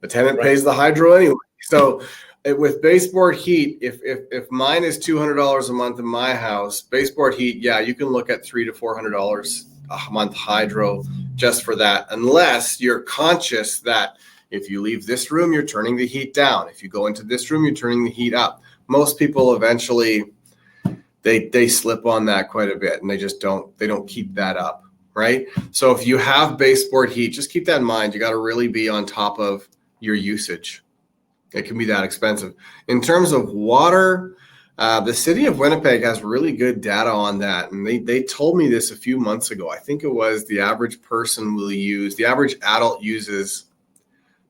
the tenant pays the hydro anyway. So with baseboard heat, if mine is $200 a month in my house, baseboard heat, yeah, you can look at $300 to $400 a month hydro just for that, unless you're conscious that if you leave this room, you're turning the heat down. If you go into this room, you're turning the heat up. Most people eventually, they slip on that quite a bit, and they don't keep that up, right? So if you have baseboard heat, just keep that in mind. You got to really be on top of your usage. It can be that expensive. In terms of water, the city of Winnipeg has really good data on that. And they told me this a few months ago. I think it was the average adult uses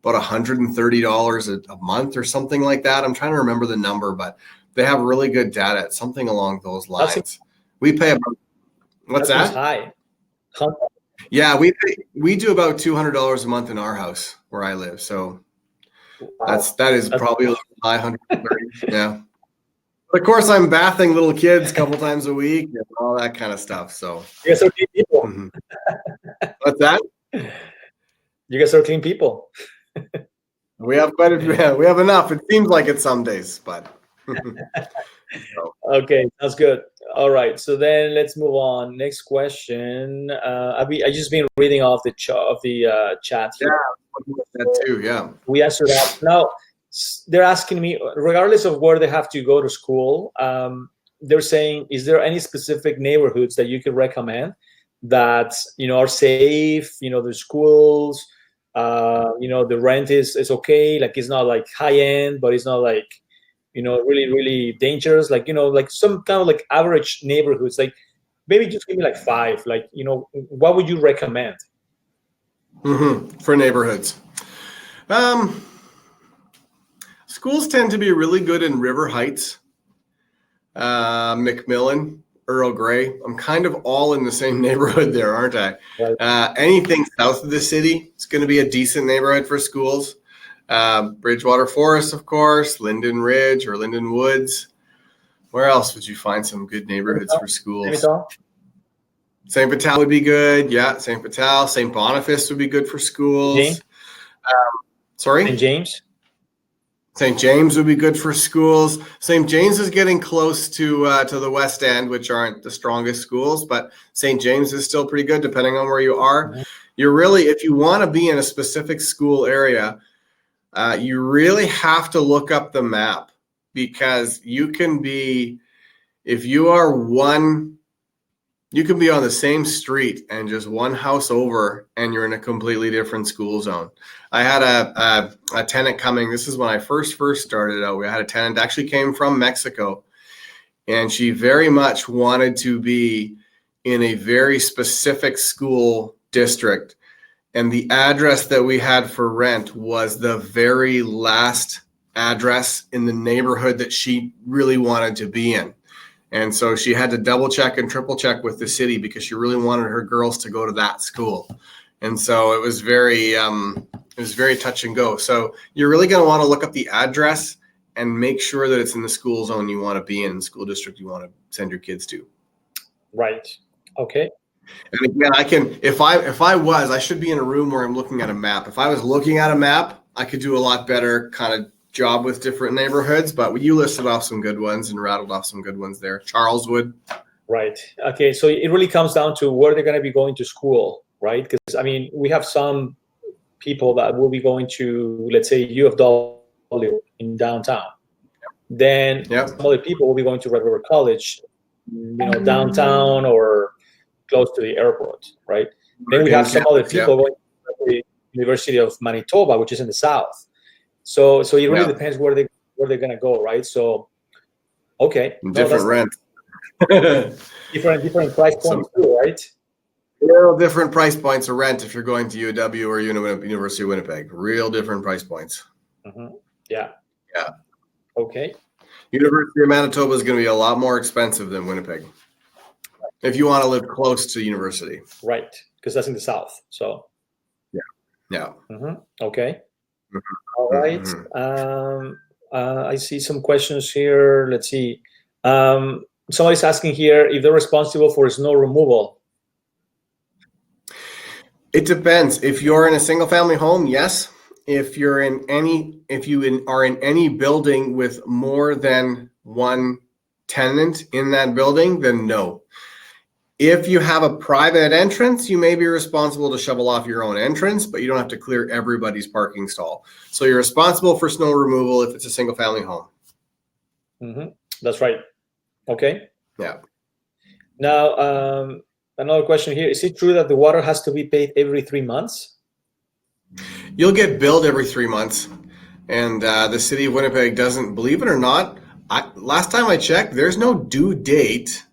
about $130 a month or something like that. I'm trying to remember the number, but they have really good data. It's something along those lines. We pay about, what's that? High. Yeah, we do about $200 a month in our house where I live. So that is probably a little high, 130. Yeah. But of course, I'm bathing little kids a couple times a week and all that kind of stuff. So you guys are clean people. Mm-hmm. What's that? You guys are clean people. We have we have enough. It seems like it some days, but so. Okay, that's good. All right, so then let's move on. Next question. I just been reading off the chat here. Yeah, that too. Yeah, we answered that. Now they're asking me, regardless of where they have to go to school, they're saying, is there any specific neighborhoods that you could recommend that are safe? The schools, the rent is okay. Like it's not like high end, but it's not like really, really dangerous. Like, like some kind of like average neighborhoods, like maybe just give me like 5, like, what would you recommend? For neighborhoods. Schools tend to be really good in River Heights, McMillan, Earl Grey. I'm kind of all in the same neighborhood there, aren't I? Right. Anything south of the city, it's going to be a decent neighborhood for schools. Bridgewater Forest, of course, Linden Ridge or Linden Woods. Where else would you find some good neighborhoods for schools? St. Vital would be good. Yeah, St. Vital. St. Boniface would be good for schools. Sorry? St. James? St. James would be good for schools. St. James is getting close to the West End, which aren't the strongest schools, but St. James is still pretty good depending on where you are. Mm-hmm. You're really, if you want to be in a specific school area, you really have to look up the map, because you can be, if you are you can be on the same street and just one house over and you're in a completely different school zone. I had a tenant coming. This is when I first started out. We had a tenant actually came from Mexico, and she very much wanted to be in a very specific school district. And the address that we had for rent was the very last address in the neighborhood that she really wanted to be in. And so she had to double check and triple check with the city because she really wanted her girls to go to that school. And so it was very touch and go. So you're really going to want to look up the address and make sure that it's in the school zone you want to be in, the school district you want to send your kids to. Right. Okay. And again, I can, I should be in a room where I'm looking at a map. If I was looking at a map, I could do a lot better kind of job with different neighborhoods, but you listed off some good ones and rattled off some good ones there. Charleswood. Right. Okay. So it really comes down to where they're going to be going to school, right? Because, we have some people that will be going to, let's say, U of in downtown. Then some other people will be going to Red River College, downtown or close to the airport, right? Then we have some other people going to the University of Manitoba, which is in the south. So it really depends where they're gonna go, right? So different rent. different price points too, right? Real different price points of rent if you're going to UW or University of Winnipeg. Real different price points. Yeah. Okay. University of Manitoba is going to be a lot more expensive than Winnipeg if you want to live close to university. Right, because that's in the south. So. Yeah. Okay. All right. I see some questions here. Let's see. Somebody's asking here if they're responsible for snow removal. It depends. If you're in a single family home, yes. If you are in any building with more than one tenant in that building, then no. If you have a private entrance, you may be responsible to shovel off your own entrance, but you don't have to clear everybody's parking stall. So you're responsible for snow removal if it's a single family home. That's right. Okay. Yeah. Now, another question here. Is it true that the water has to be paid every 3 months? You'll get billed every 3 months. And the city of Winnipeg doesn't, believe it or not, last time I checked, there's no due date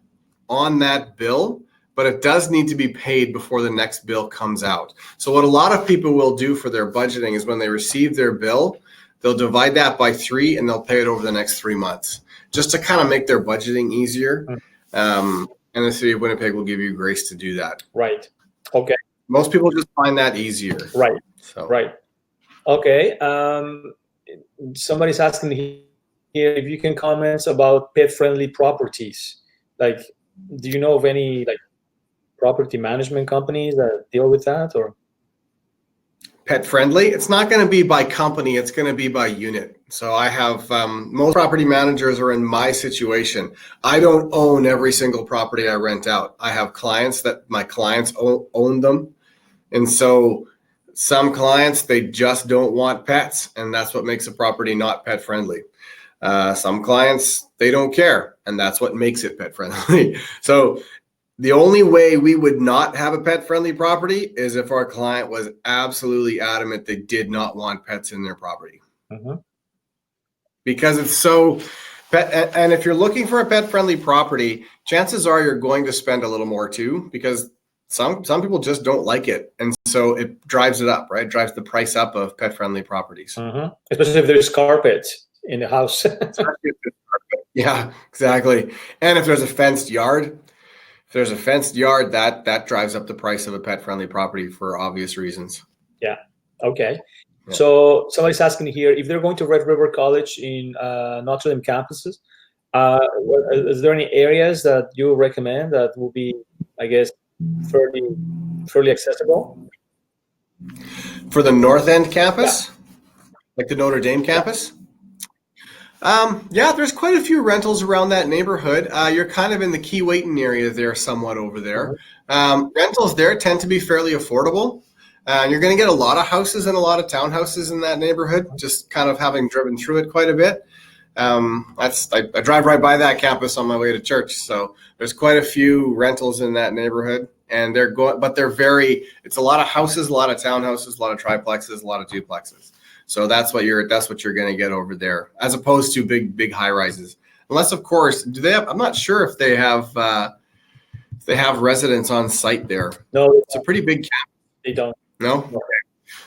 on that bill, but it does need to be paid before the next bill comes out. So what a lot of people will do for their budgeting is when they receive their bill, they'll divide that by 3 and they'll pay it over the next 3 months, just to kind of make their budgeting easier. And the city of Winnipeg will give you grace to do that. Right. Okay. Most people just find that easier. Right. So. Right. Okay. Somebody's asking here if you can comment about pet-friendly properties. Like, do you know of any property management companies that deal with that, or? Pet friendly? It's not going to be by company. It's going to be by unit. So I have most property managers are in my situation. I don't own every single property I rent out. I have clients that my clients own them. And so some clients, they just don't want pets. And that's what makes a property not pet friendly. Some clients, they don't care. And that's what makes it pet friendly. So the only way we would not have a pet-friendly property is if our client was absolutely adamant they did not want pets in their property. Because it's so pet, and if you're looking for a pet-friendly property, chances are you're going to spend a little more too, because some people just don't like it, and so it drives it up, right? It drives the price up of pet-friendly properties. Especially if there's carpet in the house. Yeah, exactly. And if there's a fenced yard. If there's a fenced yard, that drives up the price of a pet-friendly property for obvious reasons. Yeah. Okay. Yeah. So somebody's asking here if they're going to Red River College in Notre Dame campuses. Is there any areas that you recommend that will be, I guess, fairly accessible? For the North End campus, like the Notre Dame campus. There's quite a few rentals around that neighborhood. You're kind of in the Keewatin area there, somewhat over there. Rentals there tend to be fairly affordable. You're going to get a lot of houses and a lot of townhouses in that neighborhood, just kind of having driven through it quite a bit. I drive right by that campus on my way to church. So there's quite a few rentals in that neighborhood, and it's a lot of houses, a lot of townhouses, a lot of triplexes, a lot of duplexes. So that's what you're going to get over there, as opposed to big high rises. Unless, of course, I'm not sure if they have residents on site there. No, it's a pretty big campus. They don't. No. Okay.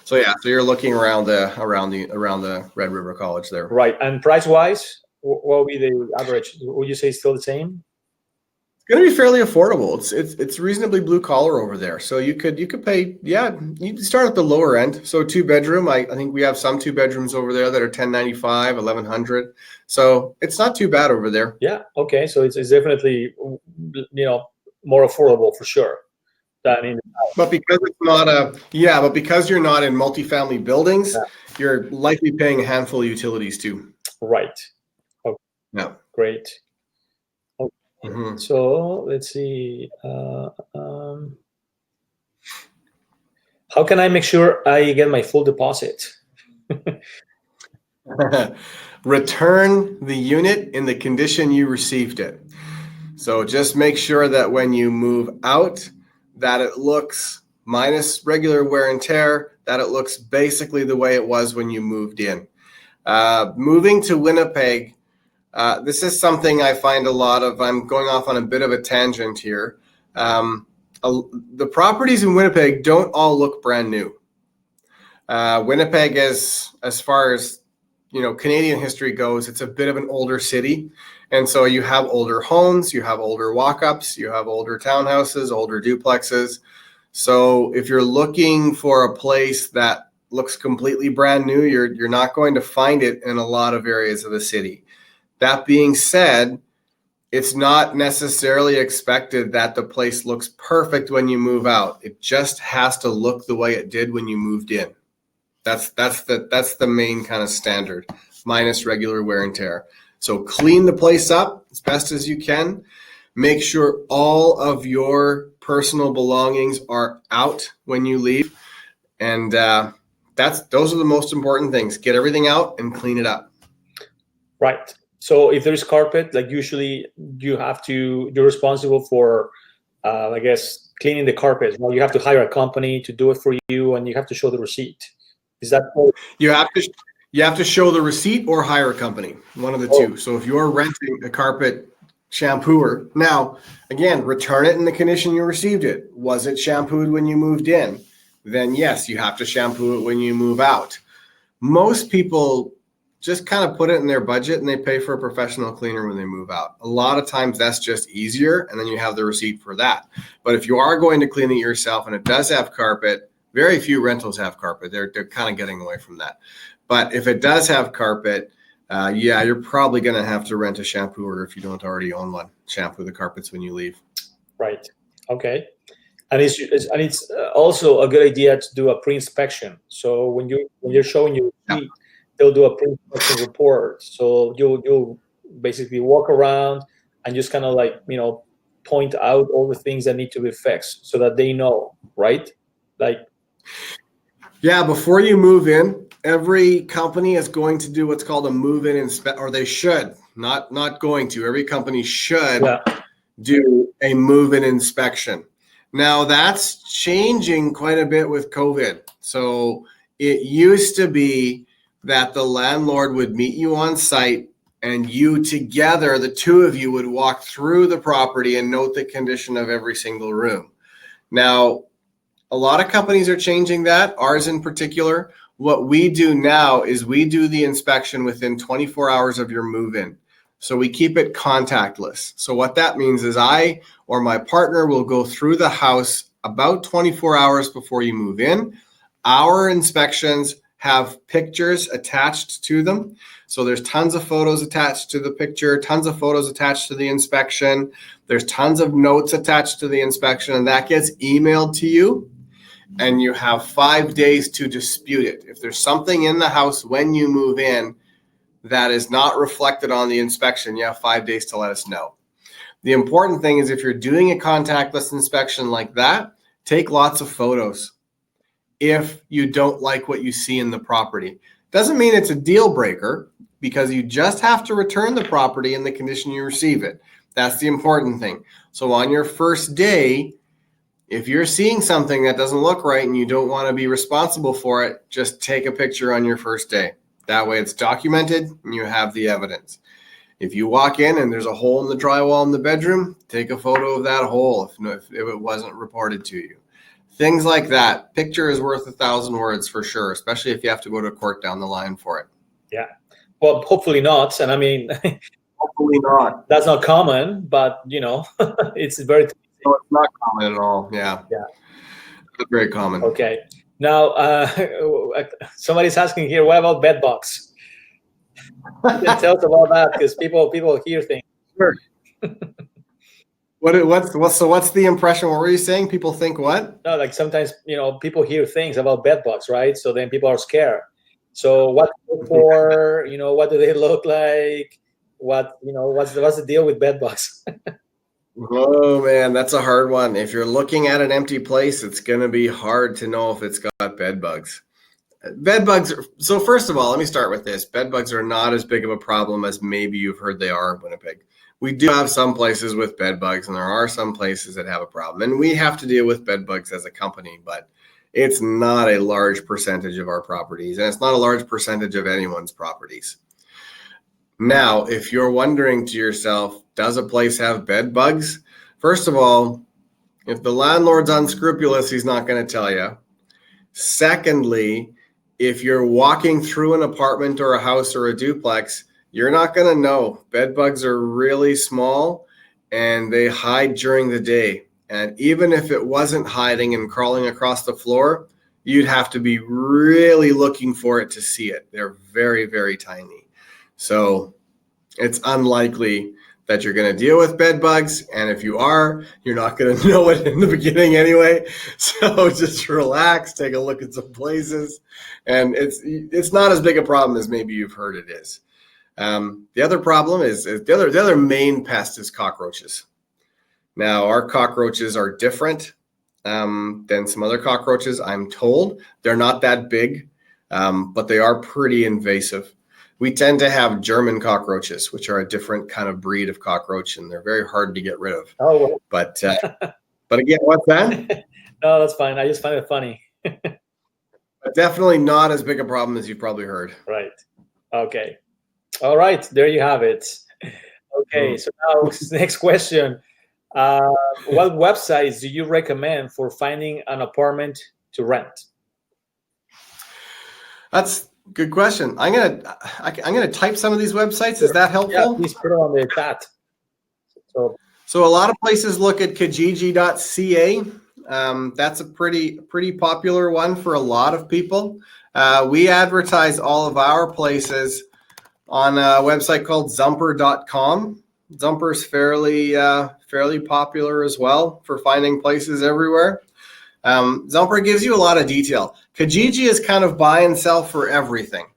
So you're looking around the Red River College there. Right. And price wise, what will be the average? Would you say still the same? It's going to be fairly affordable. It's reasonably blue collar over there. So you could pay, you start at the lower end. So 2-bedroom, I think we have some 2-bedrooms over there that are $1,095, $1,100. So it's not too bad over there. Yeah. Okay. So it's definitely, more affordable for sure. But because because you're not in multifamily buildings, you're likely paying a handful of utilities too. Right. Okay. Yeah. Great. So let's see. How can I make sure I get my full deposit? Return the unit in the condition you received it. So just make sure that when you move out, that it looks, minus regular wear and tear, that it looks basically the way it was when you moved in. Moving to Winnipeg, this is something I find a lot of. I'm going off on a bit of a tangent here. The properties in Winnipeg don't all look brand new. Winnipeg is, as far as Canadian history goes, it's a bit of an older city. And so you have older homes, you have older walk-ups, you have older townhouses, older duplexes. So if you're looking for a place that looks completely brand new, you're not going to find it in a lot of areas of the city. That being said, it's not necessarily expected that the place looks perfect when you move out. It just has to look the way it did when you moved in. That's the main kind of standard, minus regular wear and tear. So clean the place up as best as you can. Make sure all of your personal belongings are out when you leave. And those are the most important things. Get everything out and clean it up. Right. So if there's carpet, like usually you're responsible for, I guess, cleaning the carpet. Well, you have to hire a company to do it for you, and you have to show the receipt. Is that You have to show the receipt or hire a company, one of the two. So if you're renting a carpet shampooer, now, again, return it in the condition you received it. Was it shampooed when you moved in? Then yes, you have to shampoo it when you move out. Most people just kind of put it in their budget and they pay for a professional cleaner when they move out. A lot of times that's just easier, and then you have the receipt for that. But if you are going to clean it yourself and it does have carpet, very few rentals have carpet. They're kind of getting away from that. But if it does have carpet, you're probably going to have to rent a shampooer if you don't already own one. Shampoo the carpets when you leave. Right. Okay. And it's also a good idea to do a pre-inspection. So when you're showing your receipt, they'll do a pre-inspection report. So you'll basically walk around and just kind of point out all the things that need to be fixed so that they know, right? Before you move in, every company is going to do what's called a move-in inspection, or they should, not going to. Every company should do a move-in inspection. Now, that's changing quite a bit with COVID. So it used to be that the landlord would meet you on site and you together, the two of you, would walk through the property and note the condition of every single room. Now, a lot of companies are changing that, ours in particular. What we do now is we do the inspection within 24 hours of your move-in. So we keep it contactless. So what that means is I or my partner will go through the house about 24 hours before you move in. Our inspections have pictures attached to them. So there's tons of photos attached to the picture, tons of photos attached to the inspection. There's tons of notes attached to the inspection, and that gets emailed to you. And you have 5 days to dispute it. If there's something in the house when you move in that is not reflected on the inspection, you have 5 days to let us know. The important thing is if you're doing a contactless inspection like that, take lots of photos if you don't like what you see in the property. Doesn't mean it's a deal breaker, because you just have to return the property in the condition you receive it. That's the important thing. So on your first day, if you're seeing something that doesn't look right and you don't want to be responsible for it, just take a picture on your first day. That way it's documented and you have the evidence. If you walk in and there's a hole in the drywall in the bedroom, take a photo of that hole if it wasn't reported to you. Things like that. Picture is worth 1,000 words for sure, especially if you have to go to court down the line for it. Yeah. Well, hopefully not. And I mean, hopefully not. That's not common, but it's very. No, it's not common at all. Yeah. It's very common. Okay. Now, somebody's asking here, what about bed bugs? Tell us about that, because people hear things. Sure. What's the impression? What were you saying? People think what? No, like sometimes people hear things about bed bugs, right? So then people are scared. So what to look for? What do they look like? What's the deal with bed bugs? Oh man, that's a hard one. If you're looking at an empty place, it's going to be hard to know if it's got bed bugs. Bed bugs. So first of all, let me start with this. Bed bugs are not as big of a problem as maybe you've heard they are in Winnipeg. We do have some places with bed bugs, and there are some places that have a problem. And we have to deal with bed bugs as a company, but it's not a large percentage of our properties, and it's not a large percentage of anyone's properties. Now, if you're wondering to yourself, does a place have bed bugs? First of all, if the landlord's unscrupulous, he's not going to tell you. Secondly, if you're walking through an apartment or a house or a duplex, you're not going to know. Bed bugs are really small and they hide during the day. And even if it wasn't hiding and crawling across the floor, you'd have to be really looking for it to see it. They're very, very tiny. So it's unlikely that you're going to deal with bed bugs. And if you are, you're not going to know it in the beginning anyway. So just relax, take a look at some places. And it's not as big a problem as maybe you've heard it is. The other problem is the other main pest is cockroaches. Now, our cockroaches are different than some other cockroaches, I'm told. They're not that big, but they are pretty invasive. We tend to have German cockroaches, which are a different kind of breed of cockroach, and they're very hard to get rid of. Oh, well. But again, what's that? No, that's fine. I just find it funny. But definitely not as big a problem as you've probably heard. Right. Okay. All right. There you have it. Okay. So now next question. What websites do you recommend for finding an apartment to rent? That's a good question. I'm gonna type some of these websites. Is that helpful? Yeah, please put it on the chat. So a lot of places look at Kijiji.ca. That's a pretty popular one for a lot of people. We advertise all of our places on a website called Zumper.com. Zumper's fairly popular as well for finding places everywhere. Zumper gives you a lot of detail. Kijiji is kind of buy and sell for everything,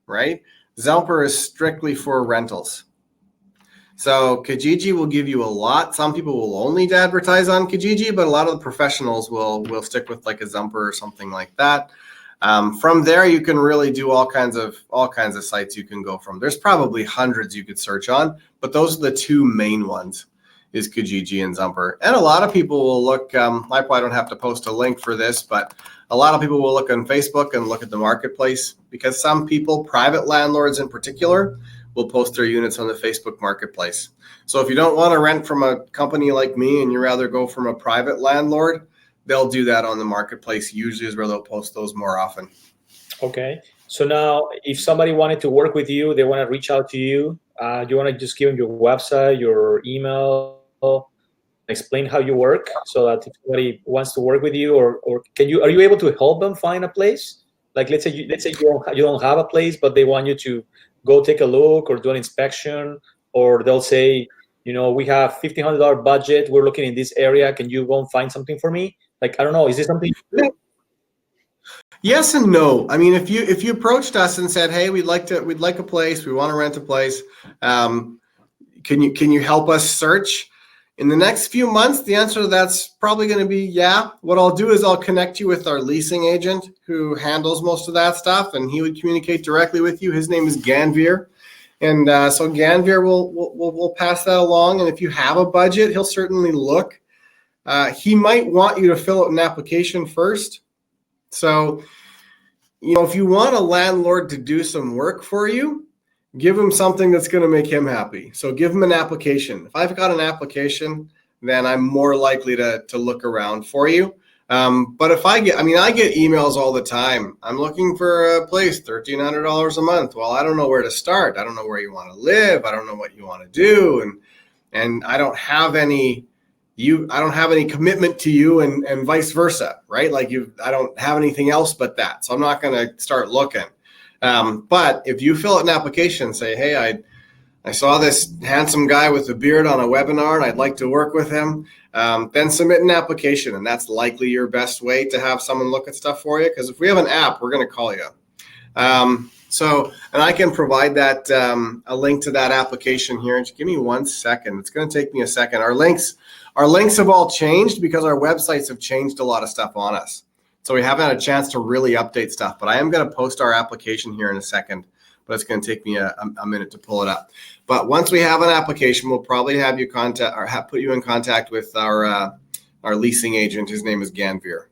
right? Zumper is strictly for rentals. So Kijiji will give you a lot. Some people will only advertise on Kijiji, but a lot of the professionals will stick with like a Zumper or something like that. From there, you can really do all kinds of sites you can go from. There's probably hundreds you could search on, but those are the two main ones, is Kijiji and Zumper. And a lot of people will look, I probably don't have to post a link for this, but a lot of people will look on Facebook and look at the marketplace, because some people, private landlords in particular, will post their units on the Facebook marketplace. So if you don't want to rent from a company like me and you rather go from a private landlord, they'll do that on the marketplace, usually is where they'll post those more often. Okay. So now if somebody wanted to work with you, they want to reach out to you, do you want to just give them your website, your email, explain how you work, so that if somebody wants to work with you, or are you able to help them find a place? Like let's say you don't have a place, but they want you to go take a look or do an inspection, or they'll say, we have $1,500 budget, we're looking in this area, can you go and find something for me? Like, I don't know, is this something? Yes and no. I mean, if you approached us and said, hey, we'd like a place, we want to rent a place, can you help us search? In the next few months, the answer to that's probably going to be yeah. What I'll do is I'll connect you with our leasing agent who handles most of that stuff, and he would communicate directly with you. His name is Ganvir. And so Ganvir will pass that along. And if you have a budget, he'll certainly look. He might want you to fill out an application first. So, if you want a landlord to do some work for you, give him something that's going to make him happy. So give him an application. If I've got an application, then I'm more likely to look around for you. But if I get emails all the time. I'm looking for a place, $1,300 a month. Well, I don't know where to start. I don't know where you want to live. I don't know what you want to do. And I don't have any commitment to you and vice versa, right? Like I don't have anything else but that. So I'm not going to start looking. But if you fill out an application, say, hey, I saw this handsome guy with a beard on a webinar and I'd like to work with him, then submit an application. And that's likely your best way to have someone look at stuff for you. Because if we have an app, we're going to call you. And I can provide that a link to that application here. Just give me 1 second. It's going to take me a second. Our links have all changed because our websites have changed a lot of stuff on us. So we haven't had a chance to really update stuff, but I am going to post our application here in a second, but it's going to take me a minute to pull it up. But once we have an application, we'll probably have you put you in contact with our leasing agent. His name is Ganvir.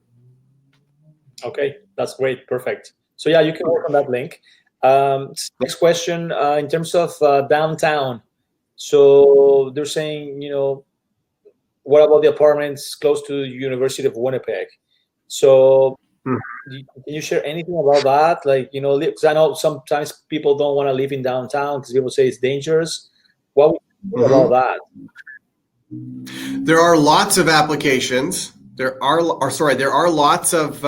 Okay, that's great. Perfect. So yeah, you can work on that link. Next question, in terms of downtown. So they're saying, what about the apartments close to the University of Winnipeg? So can you share anything about that? Like, because I know sometimes people don't want to live in downtown because people say it's dangerous. What would you think about that? There are lots of applications. There are lots of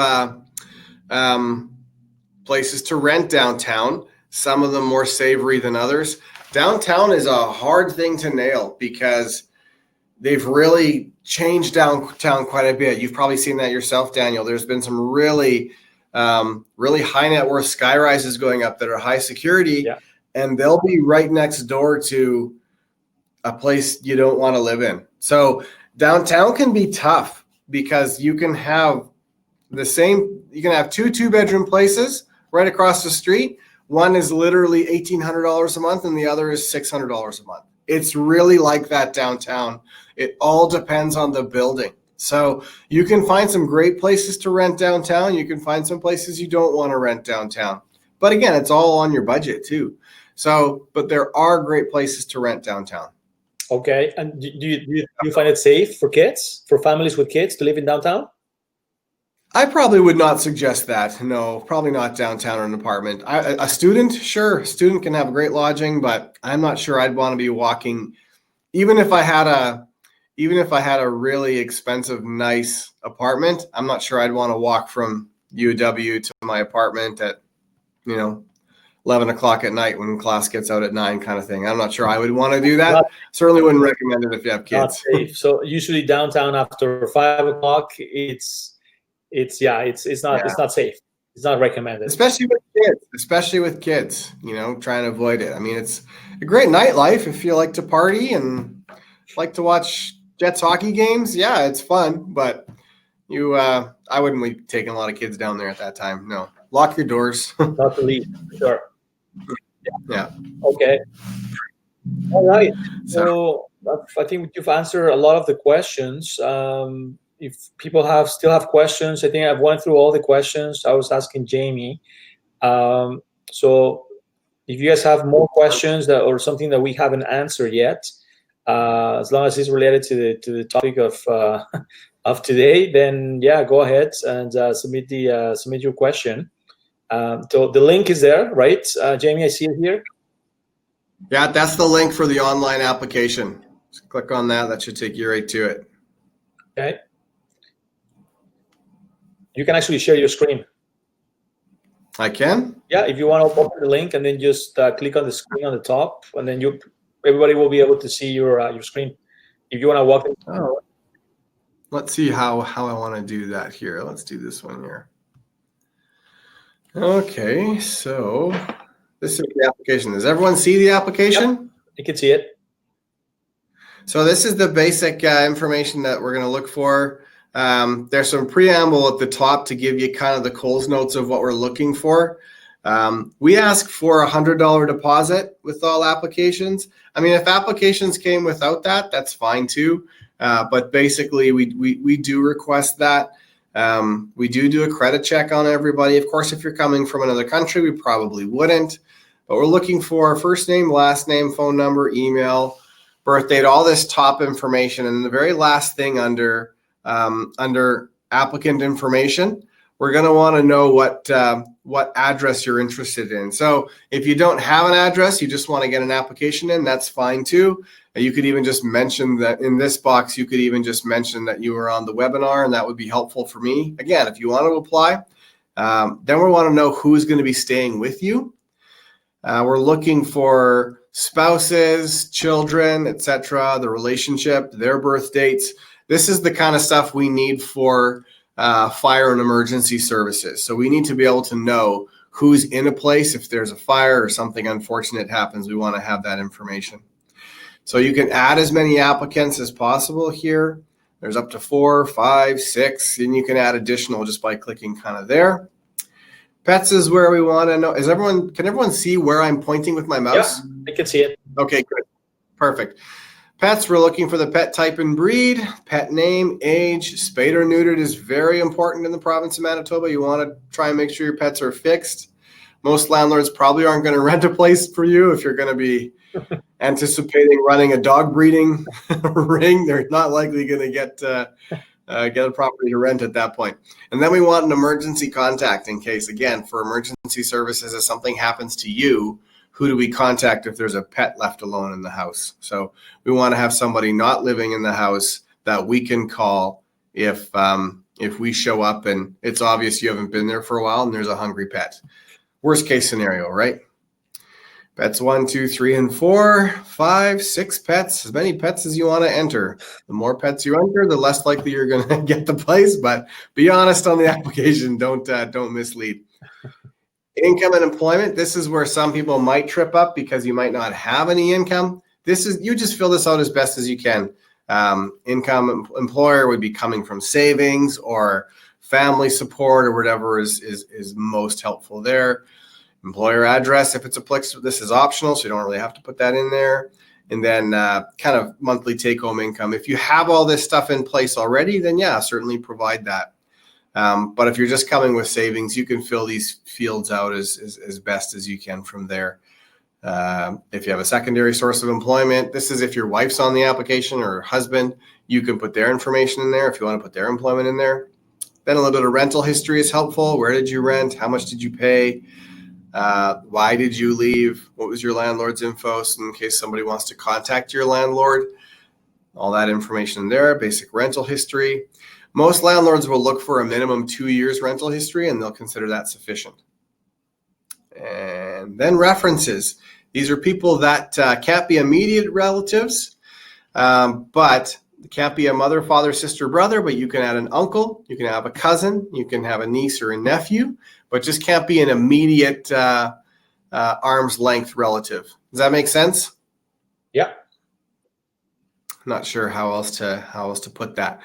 places to rent downtown. Some of them more savory than others. Downtown is a hard thing to nail because they've really changed downtown quite a bit. You've probably seen that yourself, Daniel. There's been some really high net worth sky rises going up that are high security, and they'll be right next door to a place you don't want to live in. So downtown can be tough because you can have two 2-bedroom places right across the street. One is literally $1,800 a month and the other is $600 a month. It's really like that downtown. It all depends on the building. So you can find some great places to rent downtown. You can find some places you don't want to rent downtown. But again, it's all on your budget too. So, but there are great places to rent downtown. Okay. And do you find it safe for kids, for families with kids to live in downtown? I probably would not suggest that. No, probably not downtown or an apartment. A student, sure. A student can have great lodging, but I'm not sure I'd want to be walking. Even if I had a really expensive, nice apartment, I'm not sure I'd want to walk from UW to my apartment at, 11 o'clock at night when class gets out at 9 kind of thing. I'm not sure I would want to do that. Certainly wouldn't recommend it if you have kids. Not safe. So usually downtown after 5 o'clock, it's not safe. It's not recommended. Especially with kids, trying to avoid it. I mean, it's a great nightlife if you like to party and like to watch Jets hockey games. Yeah, it's fun, but I wouldn't be taking a lot of kids down there at that time. No, lock your doors. Not to leave, sure. Yeah. Okay. All right. So I think you've answered a lot of the questions. If people still have questions, I think I've went through all the questions I was asking Jamie. So if you guys have more questions or something that we haven't answered yet, as long as it's related to the topic of today, then go ahead and submit your question. So the link is there, right? Jamie, I see it here. Yeah, that's the link for the online application. Just click on that. That should take you right to it. Okay. You can actually share your screen. I can? Yeah, if you want to open the link and then just click on the screen on the top, and then everybody will be able to see your screen. If you want to walk in. Oh. Let's see how I want to do that here. Let's do this one here. Okay, so this is the application. Does everyone see the application? Yep, you can see it. So this is the basic information that we're going to look for. There's some preamble at the top to give you kind of the Coles notes of what we're looking for. We ask for a $100 deposit with all applications. I mean, if applications came without that, that's fine too. But basically, we do request that. We do a credit check on everybody. Of course, if you're coming from another country, we probably wouldn't. But we're looking for first name, last name, phone number, email, birth date, all this top information. And the very last thing under applicant information, we're going to want to know what address you're interested in. So if you don't have an address, you just want to get an application in, that's fine too. You could even just mention that in this box, you could even just mention that you were on the webinar, and that would be helpful for me. Again, if you want to apply, then we want to know who's going to be staying with you. We're looking for spouses, children, etc., the relationship, their birth dates. This is the kind of stuff we need for fire and emergency services. So we need to be able to know who's in a place. If there's a fire or something unfortunate happens, we want to have that information. So you can add as many applicants as possible here. There's up to 4, 5, 6, and you can add additional just by clicking kind of there. Pets is where we want to know. Can everyone see where I'm pointing with my mouse? Yeah, I can see it. Okay, good. Perfect. Pets, we're looking for the pet type and breed, pet name, age. Spayed or neutered is very important in the province of Manitoba. You want to try and make sure your pets are fixed. Most landlords probably aren't going to rent a place for you if you're going to be anticipating running a dog breeding ring. They're not likely going to get a property to rent at that point. And then we want an emergency contact in case, again, for emergency services, if something happens to you, who do we contact if there's a pet left alone in the house? So we want to have somebody not living in the house that we can call if we show up and it's obvious you haven't been there for a while and there's a hungry pet. Worst case scenario, right? Pets 1, 2, 3, and 4, 5, 6 pets, as many pets as you want to enter. The more pets you enter, the less likely you're going to get the place, but be honest on the application. Don't mislead. Income and employment. This is where some people might trip up because you might not have any income. You just fill this out as best as you can. Income employer would be coming from savings or family support or whatever is most helpful there. Employer address, if it's applicable, this is optional, so you don't really have to put that in there. And then kind of monthly take-home income. If you have all this stuff in place already, then yeah, certainly provide that. But if you're just coming with savings, you can fill these fields out as best as you can from there. If you have a secondary source of employment, this is if your wife's on the application or husband, you can put their information in there if you want to put their employment in there. Then a little bit of rental history is helpful. Where did you rent? How much did you pay? Why did you leave? What was your landlord's info? So in case somebody wants to contact your landlord, all that information in there, basic rental history. Most landlords will look for a minimum 2 years rental history and they'll consider that sufficient. And then references. These are people that can't be immediate relatives, but it can't be a mother, father, sister, brother, but you can add an uncle, you can have a cousin, you can have a niece or a nephew, but just can't be an immediate arm's length relative. Does that make sense? Yeah. Not sure how else to put that.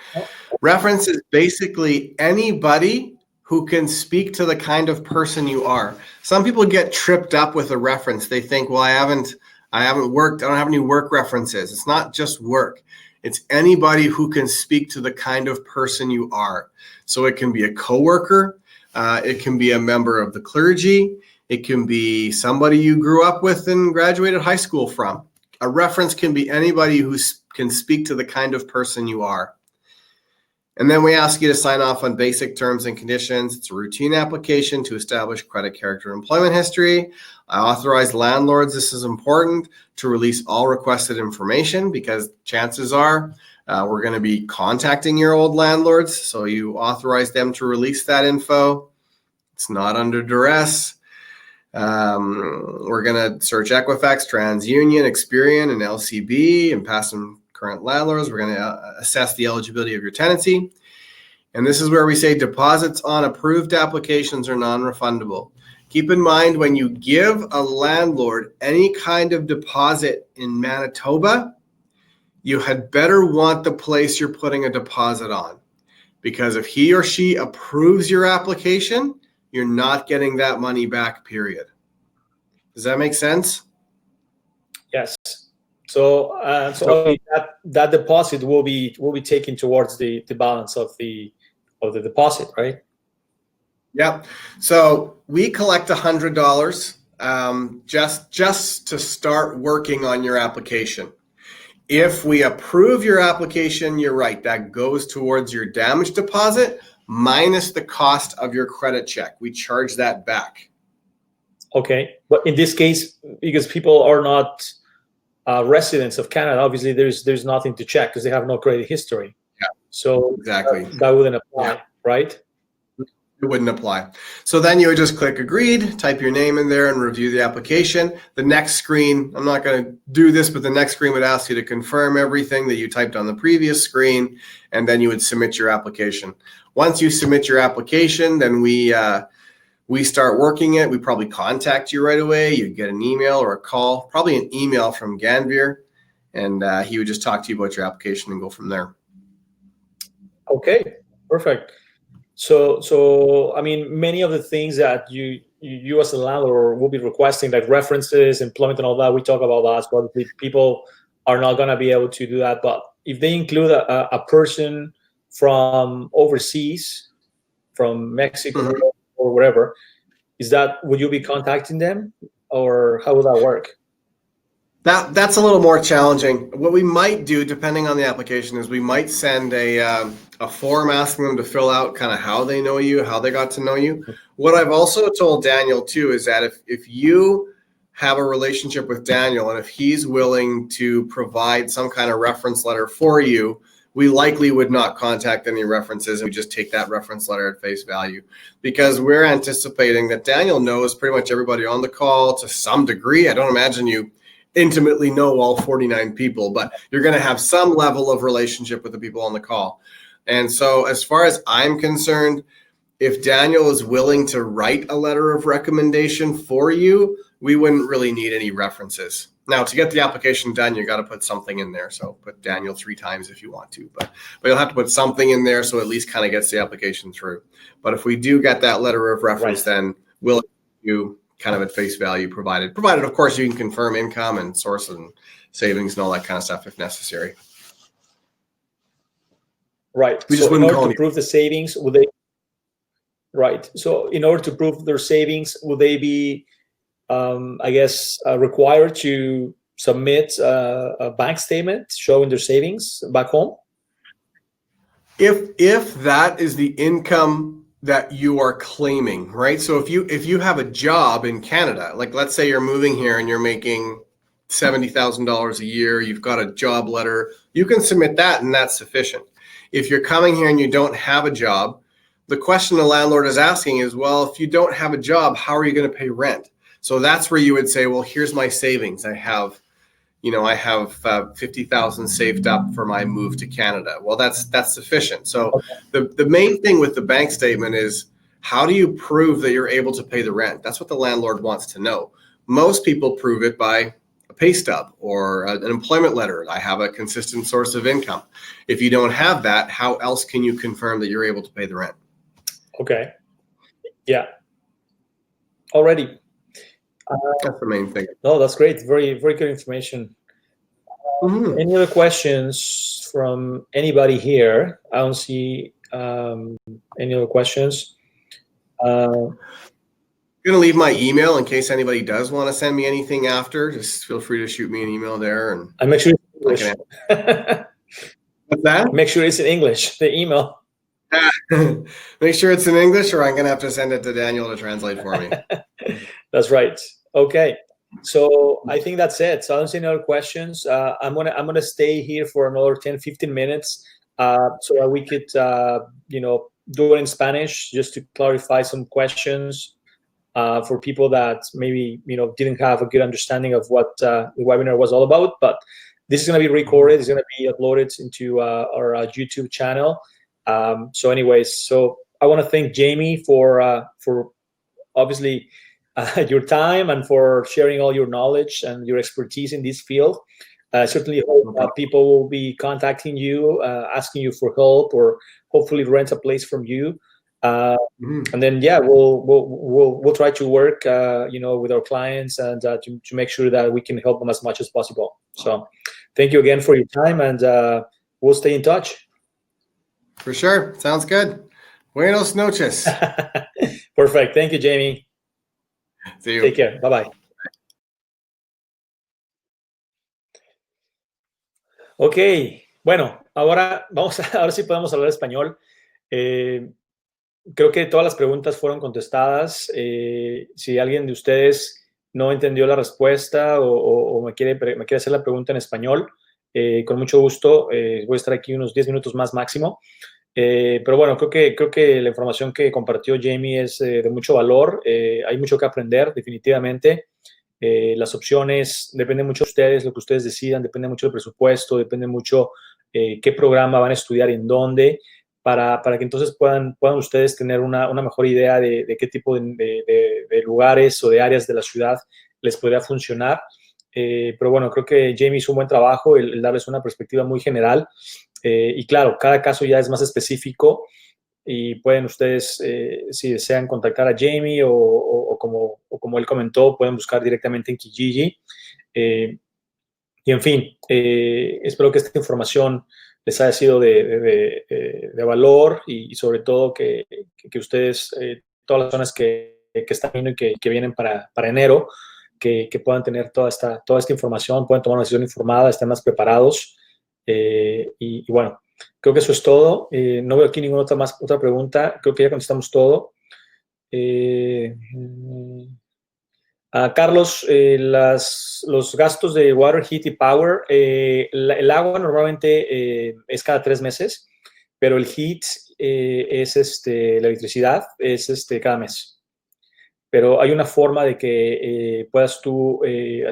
Reference is basically anybody who can speak to the kind of person you are. Some people get tripped up with a reference. They think, well, I haven't worked. I don't have any work references. It's not just work. It's anybody who can speak to the kind of person you are. So it can be a coworker. It can be a member of the clergy. It can be somebody you grew up with and graduated high school from. A reference can be anybody who can speak to the kind of person you are. And then we ask you to sign off on basic terms and conditions. It's a routine application to establish credit, character, and employment history. I authorize landlords, this is important, to release all requested information because chances are we're going to be contacting your old landlords. So you authorize them to release that info. It's not under duress. We're going to search Equifax, TransUnion, Experian, and LCB and past and current landlords. We're going to assess the eligibility of your tenancy. And this is where we say deposits on approved applications are non-refundable. Keep in mind when you give a landlord any kind of deposit in Manitoba, you had better want the place you're putting a deposit on. Because if he or she approves your application, you're not getting that money back, period. Does that make sense? Yes. So that deposit will be taken towards the balance of the deposit, right? Yep. So we collect $100 just to start working on your application. If we approve your application, you're right, that goes towards your damage deposit minus the cost of your credit check. We charge that back. Okay. But in this case, because people are not residents of Canada, obviously there's nothing to check because they have no credit history. Yeah. So exactly. That wouldn't apply, right? It wouldn't apply. So then you would just click agreed, type your name in there and review the application. The next screen, I'm not going to do this, but the next screen would ask you to confirm everything that you typed on the previous screen, and then you would submit your application. Once you submit your application, then we start working it. We probably contact you right away. You'd get an email or a call, probably an email from Ganvier, and he would just talk to you about your application and go from there. Okay, perfect. So I mean, many of the things that you as a landlord will be requesting, like references, employment, and all that, we talk about that. But people are not going to be able to do that. But if they include a person from overseas, from Mexico or wherever, would you be contacting them, or how would that work? That's a little more challenging. What we might do, depending on the application, is we might send a form asking them to fill out kind of how they know you, how they got to know you. What I've also told Daniel too is that if you have a relationship with Daniel and if he's willing to provide some kind of reference letter for you, we likely would not contact any references, and we just take that reference letter at face value, because we're anticipating that Daniel knows pretty much everybody on the call to some degree. I don't imagine you intimately know all 49 people, but you're going to have some level of relationship with the people on the call. And so as far as I'm concerned, if Daniel is willing to write a letter of recommendation for you, we wouldn't really need any references. Now, to get the application done, you got to put something in there. So put Daniel 3 times if you want to, but you'll have to put something in there so at least kind of gets the application through. But if we do get that letter of reference, then we'll do kind of at face value, provided of course you can confirm income and source and savings and all that kind of stuff if necessary. Right. We just in wouldn't order to prove the savings, would they? Right. So in order to prove their savings, would they be, required to submit a bank statement showing their savings back home? If that is the income that you are claiming, right? So if you have a job in Canada, like let's say you're moving here and you're making $70,000 a year, you've got a job letter, you can submit that and that's sufficient. If you're coming here and you don't have a job, the question the landlord is asking is, well, if you don't have a job, how are you going to pay rent? So that's where you would say, well, here's my savings. I have 50,000 saved up for my move to Canada. Well, that's sufficient. So the main thing with the bank statement is, how do you prove that you're able to pay the rent? That's what the landlord wants to know. Most people prove it by a pay stub or an employment letter. I have a consistent source of income. If you don't have that, how else can you confirm that you're able to pay the rent? Okay. Yeah. Already. That's the main thing. No, that's great. Very, very good information. Any other questions from anybody here? I don't see any other questions. I'm going to leave my email in case anybody does want to send me anything after. Just feel free to shoot me an email there. And make sure it's English. What's that? Make sure it's in English, the email. Make sure it's in English, or I'm going to have to send it to Daniel to translate for me. That's right. Okay. So I think that's it. So I don't see any other questions. I'm gonna stay here for another 10, 15 minutes so that we could do it in Spanish, just to clarify some questions for people that maybe didn't have a good understanding of what the webinar was all about. But this is going to be recorded. It's going to be uploaded into our YouTube channel. So anyways, I want to thank Jamie for obviously your time and for sharing all your knowledge and your expertise in this field. Certainly hope people will be contacting you, asking you for help, or hopefully rent a place from you. And then we'll try to work with our clients and to make sure that we can help them as much as possible. So thank you again for your time, and we'll stay in touch. For sure. Sounds good. Buenos noches. Perfect. Thank you, Jamie. See you. Take care. Bye-bye. Ok, bueno, ahora sí podemos hablar español. Creo que todas las preguntas fueron contestadas. Si alguien de ustedes no entendió la respuesta o me quiere hacer la pregunta en español, con mucho gusto voy a estar aquí unos 10 minutos más máximo. Pero bueno, creo que la información que compartió Jamie es de mucho valor. Hay mucho que aprender, definitivamente. Las opciones dependen mucho de ustedes, lo que ustedes decidan, depende mucho del presupuesto, depende mucho qué programa van a estudiar y en dónde, para que entonces puedan ustedes tener una mejor idea de qué tipo de lugares o de áreas de la ciudad les podría funcionar. Pero bueno, creo que Jamie hizo un buen trabajo el darles una perspectiva muy general. Y claro, cada caso ya es más específico y pueden ustedes, si desean contactar a Jamie o como él comentó, pueden buscar directamente en Kijiji. Y en fin, espero que esta información les haya sido de valor y sobre todo que ustedes, todas las personas que están viendo y que vienen para enero, que puedan tener toda esta información, puedan tomar una decisión informada, estén más preparados. Y bueno, creo que eso es todo. No veo aquí ninguna otra pregunta. Creo que ya contestamos todo. Carlos, los gastos de water, heat y power, el agua normalmente es cada 3 meses, pero el heat es la electricidad es cada mes. Pero hay una forma de que puedas tú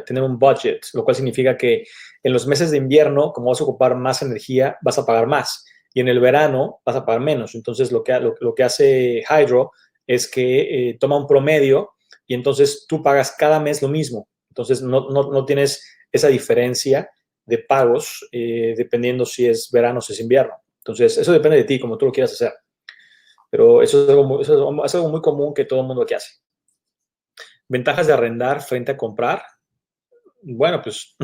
tener un budget, lo cual significa que en los meses de invierno, como vas a ocupar más energía, vas a pagar más. Y en el verano vas a pagar menos. Entonces, lo que hace Hydro es que toma un promedio y entonces tú pagas cada mes lo mismo. Entonces, no tienes esa diferencia de pagos dependiendo si es verano o si es invierno. Entonces, eso depende de ti, como tú lo quieras hacer. Pero eso es algo muy común que todo el mundo aquí hace. Ventajas de arrendar frente a comprar. Bueno, pues,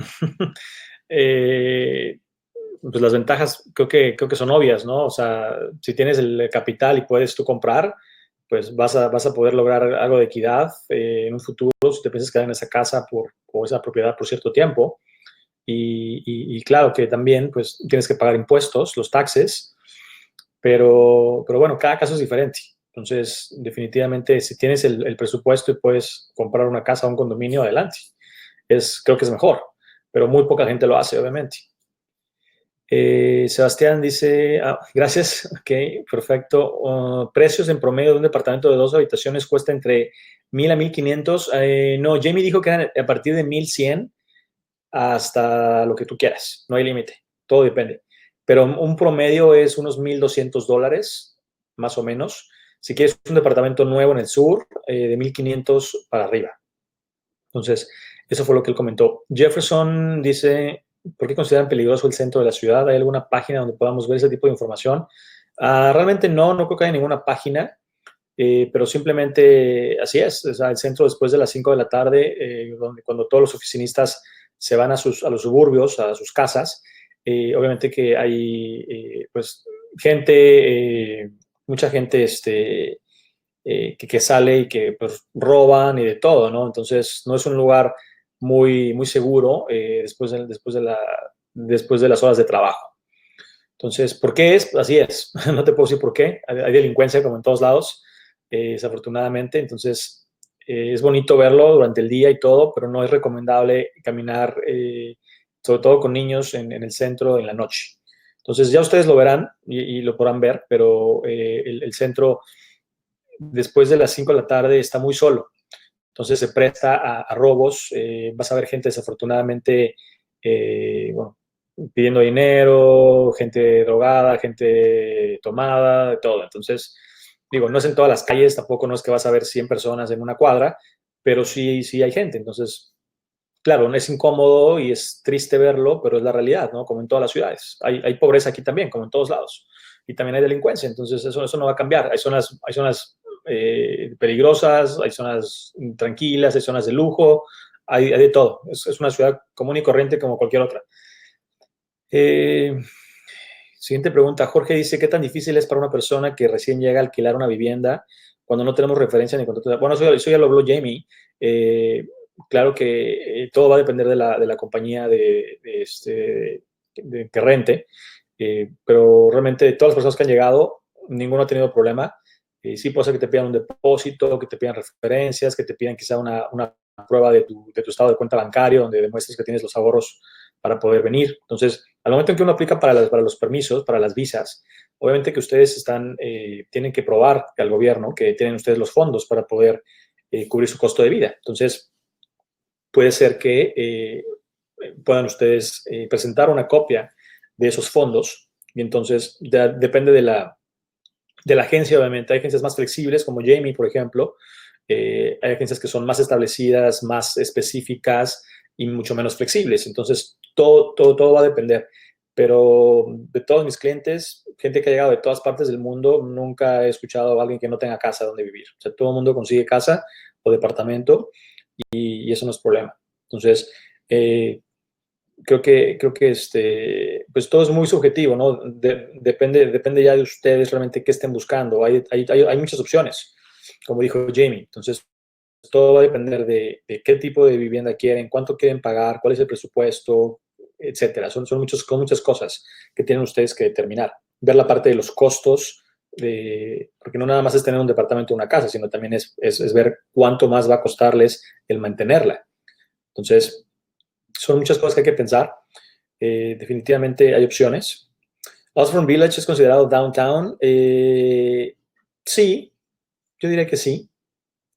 pues las ventajas creo que son obvias, ¿no? O sea, si tienes el capital y puedes tú comprar, pues vas a poder lograr algo de equidad en un futuro si te piensas quedar en esa casa o esa propiedad por cierto tiempo. Y claro que también pues tienes que pagar impuestos, los taxes, pero bueno, cada caso es diferente. Entonces, definitivamente, si tienes el presupuesto y puedes comprar una casa o un condominio, adelante. Creo que es mejor, pero muy poca gente lo hace, obviamente. Sebastián dice, gracias, ok, perfecto. Precios en promedio de un departamento de 2 habitaciones cuesta entre 1,000 a 1,500. No, Jamie dijo que eran a partir de 1,100 hasta lo que tú quieras, no hay límite, todo depende. Pero un promedio es unos $1,200, más o menos. Si quieres un departamento nuevo en el sur, de 1,500 para arriba. Entonces, eso fue lo que él comentó. Jefferson dice, ¿por qué consideran peligroso el centro de la ciudad? ¿Hay alguna página donde podamos ver ese tipo de información? Realmente no creo que haya ninguna página, pero simplemente así es. O sea, el centro después de las 5 de la tarde, cuando todos los oficinistas se van a los suburbios, a sus casas, obviamente que hay pues gente, mucha gente que sale y que pues, roban y de todo, ¿no? Entonces no es un lugar muy seguro después de las horas de trabajo. Entonces, ¿por qué es? Así es. No te puedo decir por qué. Hay delincuencia como en todos lados, desafortunadamente. Entonces, es bonito verlo durante el día y todo, pero no es recomendable caminar, sobre todo con niños, en el centro en la noche. Entonces, ya ustedes lo verán y lo podrán ver, pero el centro después de las 5 de la tarde está muy solo. Entonces se presta a robos. Vas a ver gente desafortunadamente bueno, pidiendo dinero, gente drogada, gente tomada, de todo. Entonces, digo, no es en todas las calles, tampoco no es que vas a ver 100 personas en una cuadra, pero sí hay gente. Entonces, claro, no es incómodo y es triste verlo, pero es la realidad, ¿no? Como en todas las ciudades. Hay pobreza aquí también, como en todos lados. Y también hay delincuencia, entonces eso no va a cambiar. Hay zonas peligrosas, hay zonas tranquilas, hay zonas de lujo, hay de todo. Es una ciudad común y corriente como cualquier otra. Siguiente pregunta. Jorge dice, ¿qué tan difícil es para una persona que recién llega a alquilar una vivienda cuando no tenemos referencia ni contrato? Bueno, eso ya lo habló Jamie. Claro que todo va a depender de la compañía que rente, pero realmente todas las personas que han llegado, ninguno ha tenido problema. Sí puede ser que te pidan un depósito, que te pidan referencias, que te pidan quizá una prueba de tu estado de cuenta bancario, donde demuestres que tienes los ahorros para poder venir. Entonces, al momento en que uno aplica para los permisos, para las visas, obviamente que ustedes tienen que probar al gobierno que tienen ustedes los fondos para poder cubrir su costo de vida. Entonces, puede ser que puedan ustedes presentar una copia de esos fondos y entonces depende de la agencia, obviamente. Hay agencias más flexibles como Jamie, por ejemplo. Hay agencias que son más establecidas, más específicas y mucho menos flexibles. Entonces, todo va a depender. pero de todos mis clientes, gente que ha llegado de todas partes del mundo, nunca he escuchado a alguien que no tenga casa donde vivir. O sea, todo el mundo consigue casa o departamento y eso no es problema. Entonces, creo que pues todo es muy subjetivo, ¿no? Depende ya de ustedes realmente qué estén buscando. Hay muchas opciones, como dijo Jamie. Entonces, todo va a depender de qué tipo de vivienda quieren, cuánto quieren pagar, cuál es el presupuesto, etcétera. Son muchas cosas que tienen ustedes que determinar. Ver la parte de los costos, porque no nada más es tener un departamento o una casa, sino también es ver cuánto más va a costarles el mantenerla. Entonces, son muchas cosas que hay que pensar. Definitivamente hay opciones. Osborne Village es considerado downtown. Sí, yo diría que sí.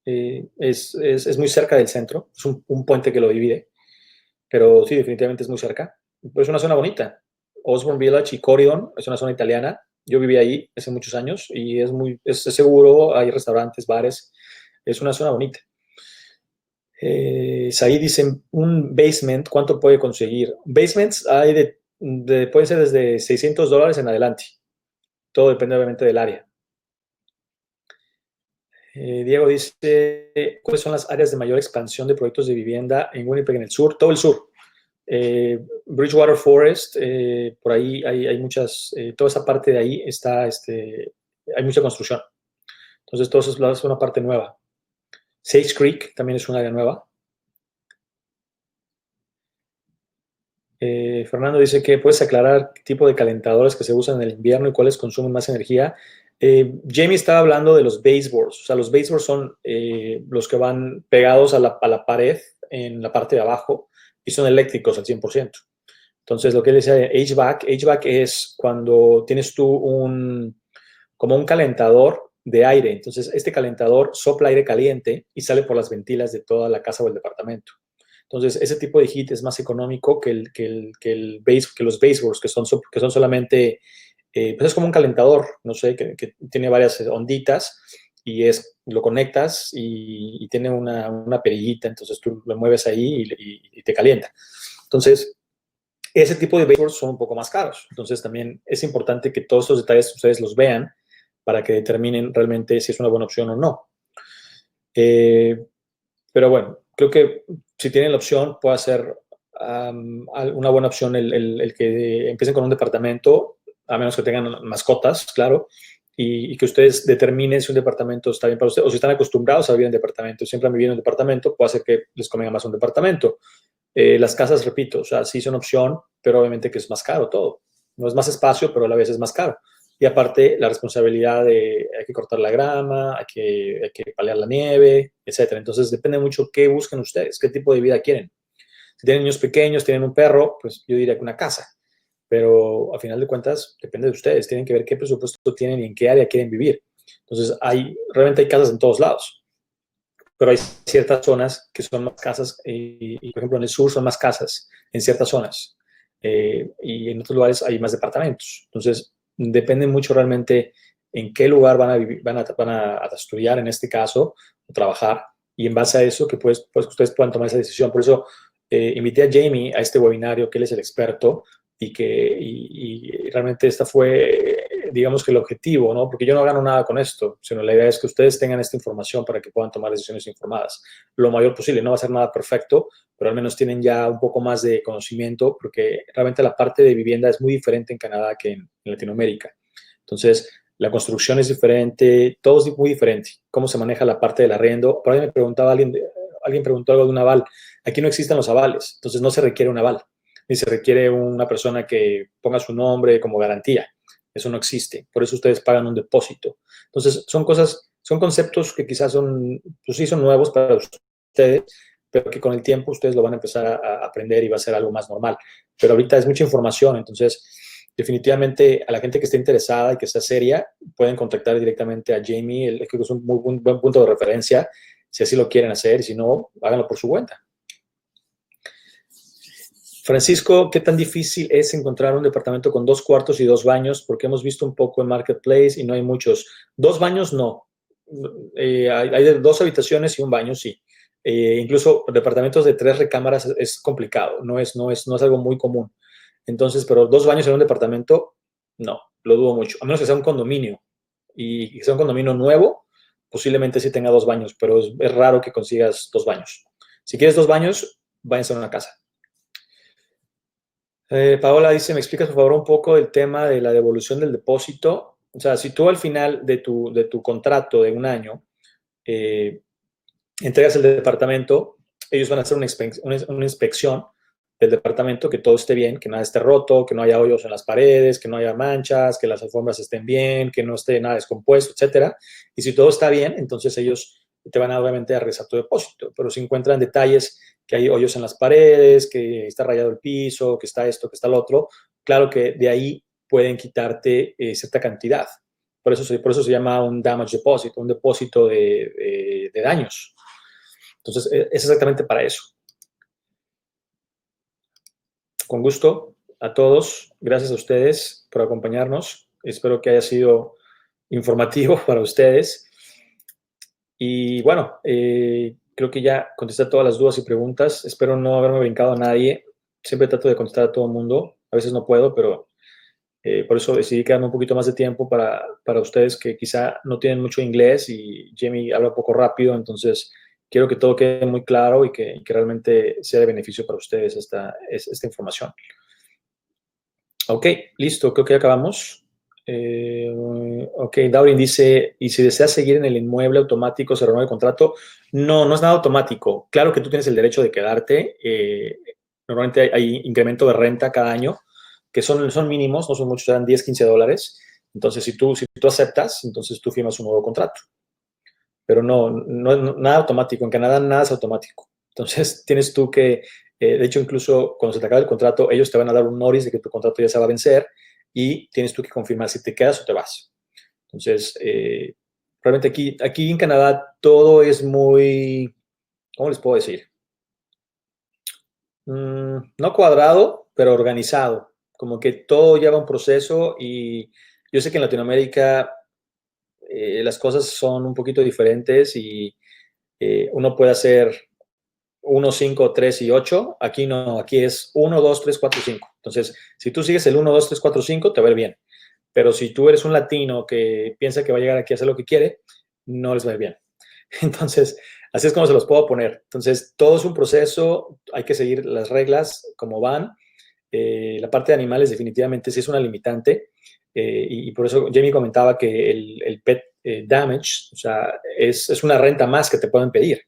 Es muy cerca del centro. Es un puente que lo divide. Pero sí, definitivamente es muy cerca. Es una zona bonita. Osborne Village y Corridon es una zona italiana. Yo viví ahí hace muchos años y es seguro. Hay restaurantes, bares. Es una zona bonita. Ahí dicen un basement, ¿cuánto puede conseguir? Basements hay puede ser desde $600 en adelante. Todo depende obviamente del área. Diego dice, ¿cuáles son las áreas de mayor expansión de proyectos de vivienda en Winnipeg en el sur? Todo el sur. Bridgewater Forest, por ahí hay muchas, toda esa parte de ahí está, hay mucha construcción. Entonces, todo eso es una parte nueva. Sage Creek también es un área nueva. Fernando dice que puedes aclarar qué tipo de calentadores que se usan en el invierno y cuáles consumen más energía. Jamie estaba hablando de los baseboards. O sea, los baseboards son los que van pegados a la pared en la parte de abajo y son eléctricos al 100%. Entonces, lo que él dice HVAC es cuando tienes tú como un calentador de aire. Entonces, este calentador sopla aire caliente y sale por las ventilas de toda la casa o el departamento. Entonces, ese tipo de heat es más económico que los baseboards, que son solamente, pues es como un calentador, no sé, que tiene varias onditas y lo conectas y tiene una perillita, entonces tú lo mueves ahí y te calienta. Entonces, ese tipo de baseboards son un poco más caros. Entonces, también es importante que todos estos detalles ustedes los vean para que determinen realmente si es una buena opción o no. Pero bueno, creo que si tienen la opción, puede ser una buena opción el que empiecen con un departamento, a menos que tengan mascotas, claro, y que ustedes determinen si un departamento está bien para ustedes, o si están acostumbrados a vivir en departamento, siempre han vivido en un departamento, puede ser que les convenga más un departamento. Las casas, repito, o sea, sí son opción, pero obviamente que es más caro todo. No es más espacio, pero a la vez es más caro. Y aparte, la responsabilidad hay que cortar la grama, hay que paliar la nieve, etcétera. Entonces, depende mucho qué busquen ustedes, qué tipo de vida quieren. Si tienen niños pequeños, tienen un perro, pues yo diría que una casa. Pero a final de cuentas, depende de ustedes. Tienen que ver qué presupuesto tienen y en qué área quieren vivir. Entonces, realmente hay casas en todos lados. Pero hay ciertas zonas que son más casas, y por ejemplo en el sur son más casas en ciertas zonas, y en otros lugares hay más departamentos. Entonces, depende mucho realmente en qué lugar van a vivir, van a estudiar en este caso, o trabajar, y en base a eso que pues ustedes puedan tomar esa decisión. Por eso invité a Jamie a este webinario, que él es el experto, y realmente esta fue, digamos que el objetivo, ¿no? Porque yo no gano nada con esto, sino la idea es que ustedes tengan esta información para que puedan tomar decisiones informadas lo mayor posible. No va a ser nada perfecto, pero al menos tienen ya un poco más de conocimiento, porque realmente la parte de vivienda es muy diferente en Canadá que en Latinoamérica. Entonces, la construcción es diferente, todo es muy diferente. Cómo se maneja la parte del arriendo. Por ahí me preguntaba alguien preguntó algo de un aval. Aquí no existen los avales, entonces no se requiere un aval, ni se requiere una persona que ponga su nombre como garantía. Eso no existe. Por eso ustedes pagan un depósito. Entonces, son conceptos que quizás pues sí son nuevos para ustedes, pero que con el tiempo ustedes lo van a empezar a aprender y va a ser algo más normal. Pero ahorita es mucha información, entonces definitivamente a la gente que esté interesada y que sea seria, pueden contactar directamente a Jamie, creo que es un muy buen punto de referencia, si así lo quieren hacer, y si no, háganlo por su cuenta. Francisco, ¿qué tan difícil es encontrar un departamento con 2 cuartos y 2 baños? Porque hemos visto un poco en Marketplace y no hay muchos. 2 baños, no. Hay de 2 habitaciones y un baño, sí. Incluso departamentos de 3 recámaras es complicado, no es algo muy común. Entonces, pero 2 baños en un departamento, no, lo dudo mucho. A menos que sea un condominio y que sea un condominio nuevo, posiblemente sí tenga 2 baños, pero es raro que consigas 2 baños. Si quieres 2 baños, váyanse a una casa. Paola dice, ¿me explicas por favor un poco el tema de la devolución del depósito? O sea, si tú al final de tu contrato de 1 año entregas el departamento, ellos van a hacer una inspección del departamento, que todo esté bien, que nada esté roto, que no haya hoyos en las paredes, que no haya manchas, que las alfombras estén bien, que no esté nada descompuesto, etcétera. Y si todo está bien, entonces ellos te van a, obviamente, a regresar tu depósito. Pero si encuentran detalles, que hay hoyos en las paredes, que está rayado el piso, que está esto, que está lo otro, claro que de ahí pueden quitarte cierta cantidad. Por eso se llama un damage deposit, un depósito de daños. Entonces, es exactamente para eso. Con gusto a todos. Gracias a ustedes por acompañarnos. Espero que haya sido informativo para ustedes. Y bueno, creo que ya contesté todas las dudas y preguntas. Espero no haberme brincado a nadie. Siempre trato de contestar a todo el mundo. A veces no puedo, pero por eso decidí quedarme un poquito más de tiempo para ustedes que quizá no tienen mucho inglés y Jamie habla poco rápido. Entonces, quiero que todo quede muy claro y que realmente sea de beneficio para ustedes esta información. Ok, listo, creo que ya acabamos. Ok, Daurin dice, ¿y si deseas seguir en el inmueble automático se renueva el contrato? No, no es nada automático. Claro que tú tienes el derecho de quedarte. Normalmente hay incremento de renta cada año, que son mínimos, no son muchos, dan 10, $15. Entonces, si tú aceptas, entonces tú firmas un nuevo contrato. Pero no, nada automático. En Canadá nada es automático. Entonces, tienes tú que, de hecho, incluso cuando se te acabe el contrato, ellos te van a dar un notice de que tu contrato ya se va a vencer y tienes tú que confirmar si te quedas o te vas. Entonces, realmente aquí en Canadá todo es muy, ¿cómo les puedo decir? No cuadrado, pero organizado. Como que todo lleva un proceso y yo sé que en Latinoamérica las cosas son un poquito diferentes y uno puede hacer 1, 5, 3 y 8. Aquí no, aquí es 1, 2, 3, 4, 5. Entonces, si tú sigues el 1, 2, 3, 4, 5, te va a ir bien. Pero si tú eres un latino que piensa que va a llegar aquí a hacer lo que quiere, no les va a ir bien. Entonces, así es como se los puedo poner. Entonces, todo es un proceso, hay que seguir las reglas como van. La parte de animales definitivamente sí es una limitante. Y por eso Jamie comentaba que el pet damage, o sea, es una renta más que te pueden pedir.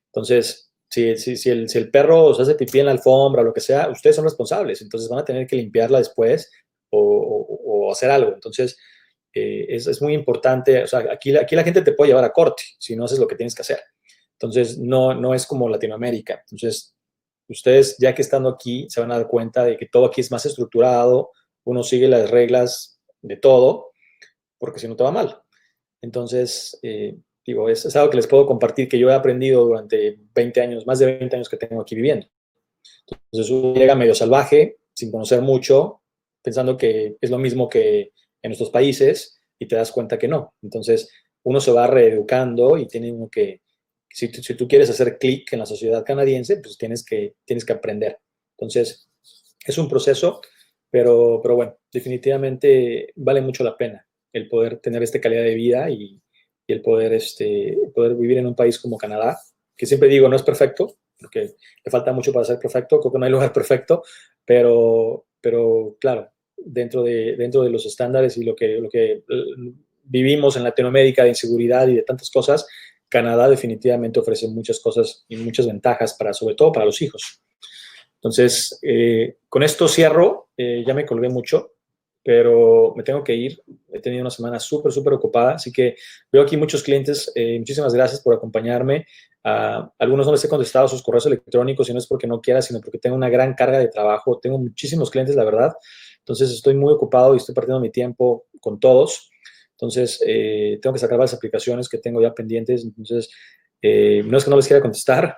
Entonces, si el perro se hace pipí en la alfombra o lo que sea, ustedes son responsables. Entonces van a tener que limpiarla después o hacer algo. Entonces, es muy importante. O sea, aquí la gente te puede llevar a corte si no haces lo que tienes que hacer. Entonces, no es como Latinoamérica. Entonces, ustedes, ya que estando aquí, se van a dar cuenta de que todo aquí es más estructurado, uno sigue las reglas de todo, porque si no te va mal. Entonces, digo, es algo que les puedo compartir que yo he aprendido durante 20 años, más de 20 años que tengo aquí viviendo. Entonces, uno llega medio salvaje, sin conocer mucho, pensando que es lo mismo que en nuestros países y te das cuenta que no. Entonces, uno se va reeducando y tiene uno que, si tú quieres hacer clic en la sociedad canadiense, pues tienes que aprender. Entonces, es un proceso, pero bueno, definitivamente vale mucho la pena el poder tener esta calidad de vida y el poder vivir en un país como Canadá, que siempre digo, no es perfecto, porque le falta mucho para ser perfecto, creo que no hay lugar perfecto, pero claro, dentro de los estándares y lo que vivimos en Latinoamérica de inseguridad y de tantas cosas, Canadá definitivamente ofrece muchas cosas y muchas ventajas sobre todo para los hijos. Entonces, con esto cierro, ya me colgué mucho, pero me tengo que ir. He tenido una semana súper, súper ocupada, así que veo aquí muchos clientes. Muchísimas gracias por acompañarme. Algunos no les he contestado sus correos electrónicos y no es porque no quiera, sino porque tengo una gran carga de trabajo. Tengo muchísimos clientes, la verdad. Entonces, estoy muy ocupado y estoy perdiendo mi tiempo con todos. Entonces, tengo que sacar varias aplicaciones que tengo ya pendientes. Entonces, no es que no les quiera contestar,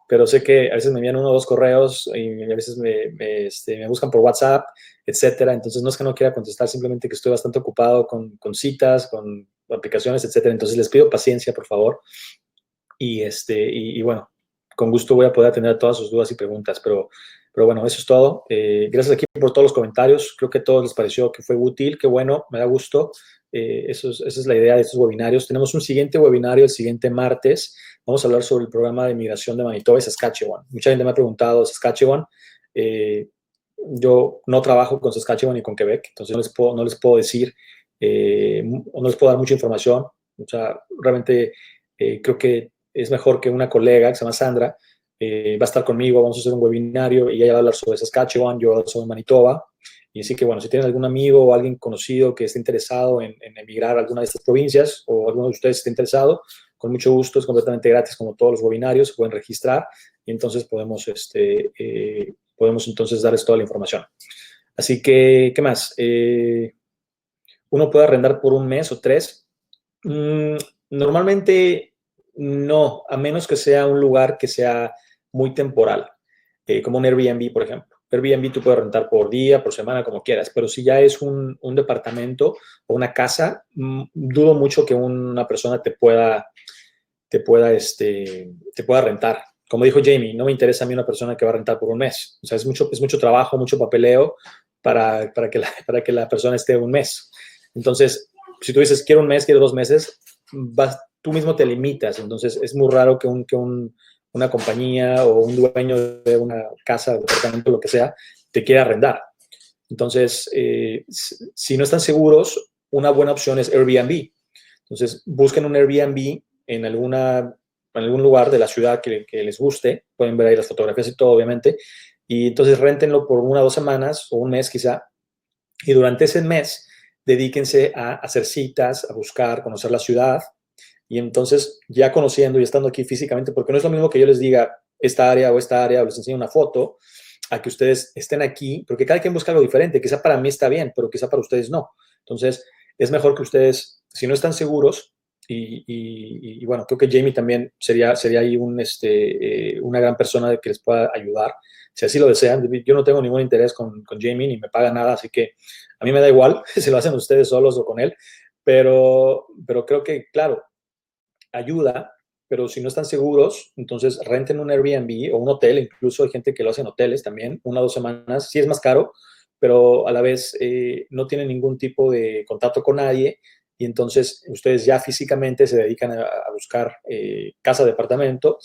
pero sé que a veces me envían 1 o 2 correos y a veces me buscan por WhatsApp, etcétera. Entonces, no es que no quiera contestar, simplemente que estoy bastante ocupado con citas, con aplicaciones, etcétera. Entonces, les pido paciencia, por favor. Y bueno, con gusto voy a poder atender todas sus dudas y preguntas, pero Pero bueno, eso es todo. Gracias aquí por todos los comentarios. Creo que a todos les pareció que fue útil, qué bueno, me da gusto. Esa es la idea de estos webinarios. Tenemos un siguiente webinario el siguiente martes. Vamos a hablar sobre el programa de migración de Manitoba y Saskatchewan. Mucha gente me ha preguntado Saskatchewan. Yo no trabajo con Saskatchewan ni con Quebec, entonces no les puedo decir, no les puedo dar mucha información. O sea, realmente creo que es mejor que una colega que se llama Sandra va a estar conmigo, vamos a hacer un webinario y ella va a hablar sobre Saskatchewan, yo voy a hablar sobre Manitoba. Y así que, bueno, si tienen algún amigo o alguien conocido que esté interesado en emigrar a alguna de estas provincias o alguno de ustedes esté interesado, con mucho gusto, es completamente gratis como todos los webinarios, se pueden registrar y entonces podemos entonces darles toda la información. Así que, ¿qué más? Uno puede arrendar por un mes o 3. Normalmente no, a menos que sea un lugar que sea muy temporal, como un Airbnb, por ejemplo. Airbnb tú puedes rentar por día, por semana, como quieras, pero si ya es un departamento o una casa, dudo mucho que una persona te pueda rentar. Como dijo Jamie, no me interesa a mí una persona que va a rentar por un mes. O sea, es mucho trabajo, mucho papeleo para que la persona esté un mes. Entonces, si tú dices, quiero un mes, quiero 2 meses, tú mismo te limitas. Entonces, es muy raro que una compañía o un dueño de una casa, departamento, lo que sea, te quiera arrendar. Entonces, si no están seguros, una buena opción es Airbnb. Entonces, busquen un Airbnb en algún lugar de la ciudad que les guste. Pueden ver ahí las fotografías y todo, obviamente. Y entonces, réntenlo por 1 o 2 semanas o un mes quizá. Y durante ese mes, dedíquense a hacer citas, a buscar, conocer la ciudad. Y entonces, ya conociendo y estando aquí físicamente, porque no es lo mismo que yo les diga esta área, o les enseño una foto, a que ustedes estén aquí, porque cada quien busca algo diferente. Quizá para mí está bien, pero quizá para ustedes no. Entonces, es mejor que ustedes, si no están seguros, y bueno, creo que Jamie también sería ahí una gran persona que les pueda ayudar, si así lo desean. Yo no tengo ningún interés con Jamie, ni me paga nada, así que a mí me da igual si lo hacen ustedes solos o con él, pero creo que, claro, ayuda, pero si no están seguros, entonces renten un Airbnb o un hotel. Incluso hay gente que lo hace en hoteles también, 1 o 2 semanas. Sí es más caro, pero a la vez no tienen ningún tipo de contacto con nadie y entonces ustedes ya físicamente se dedican a buscar casa, departamento,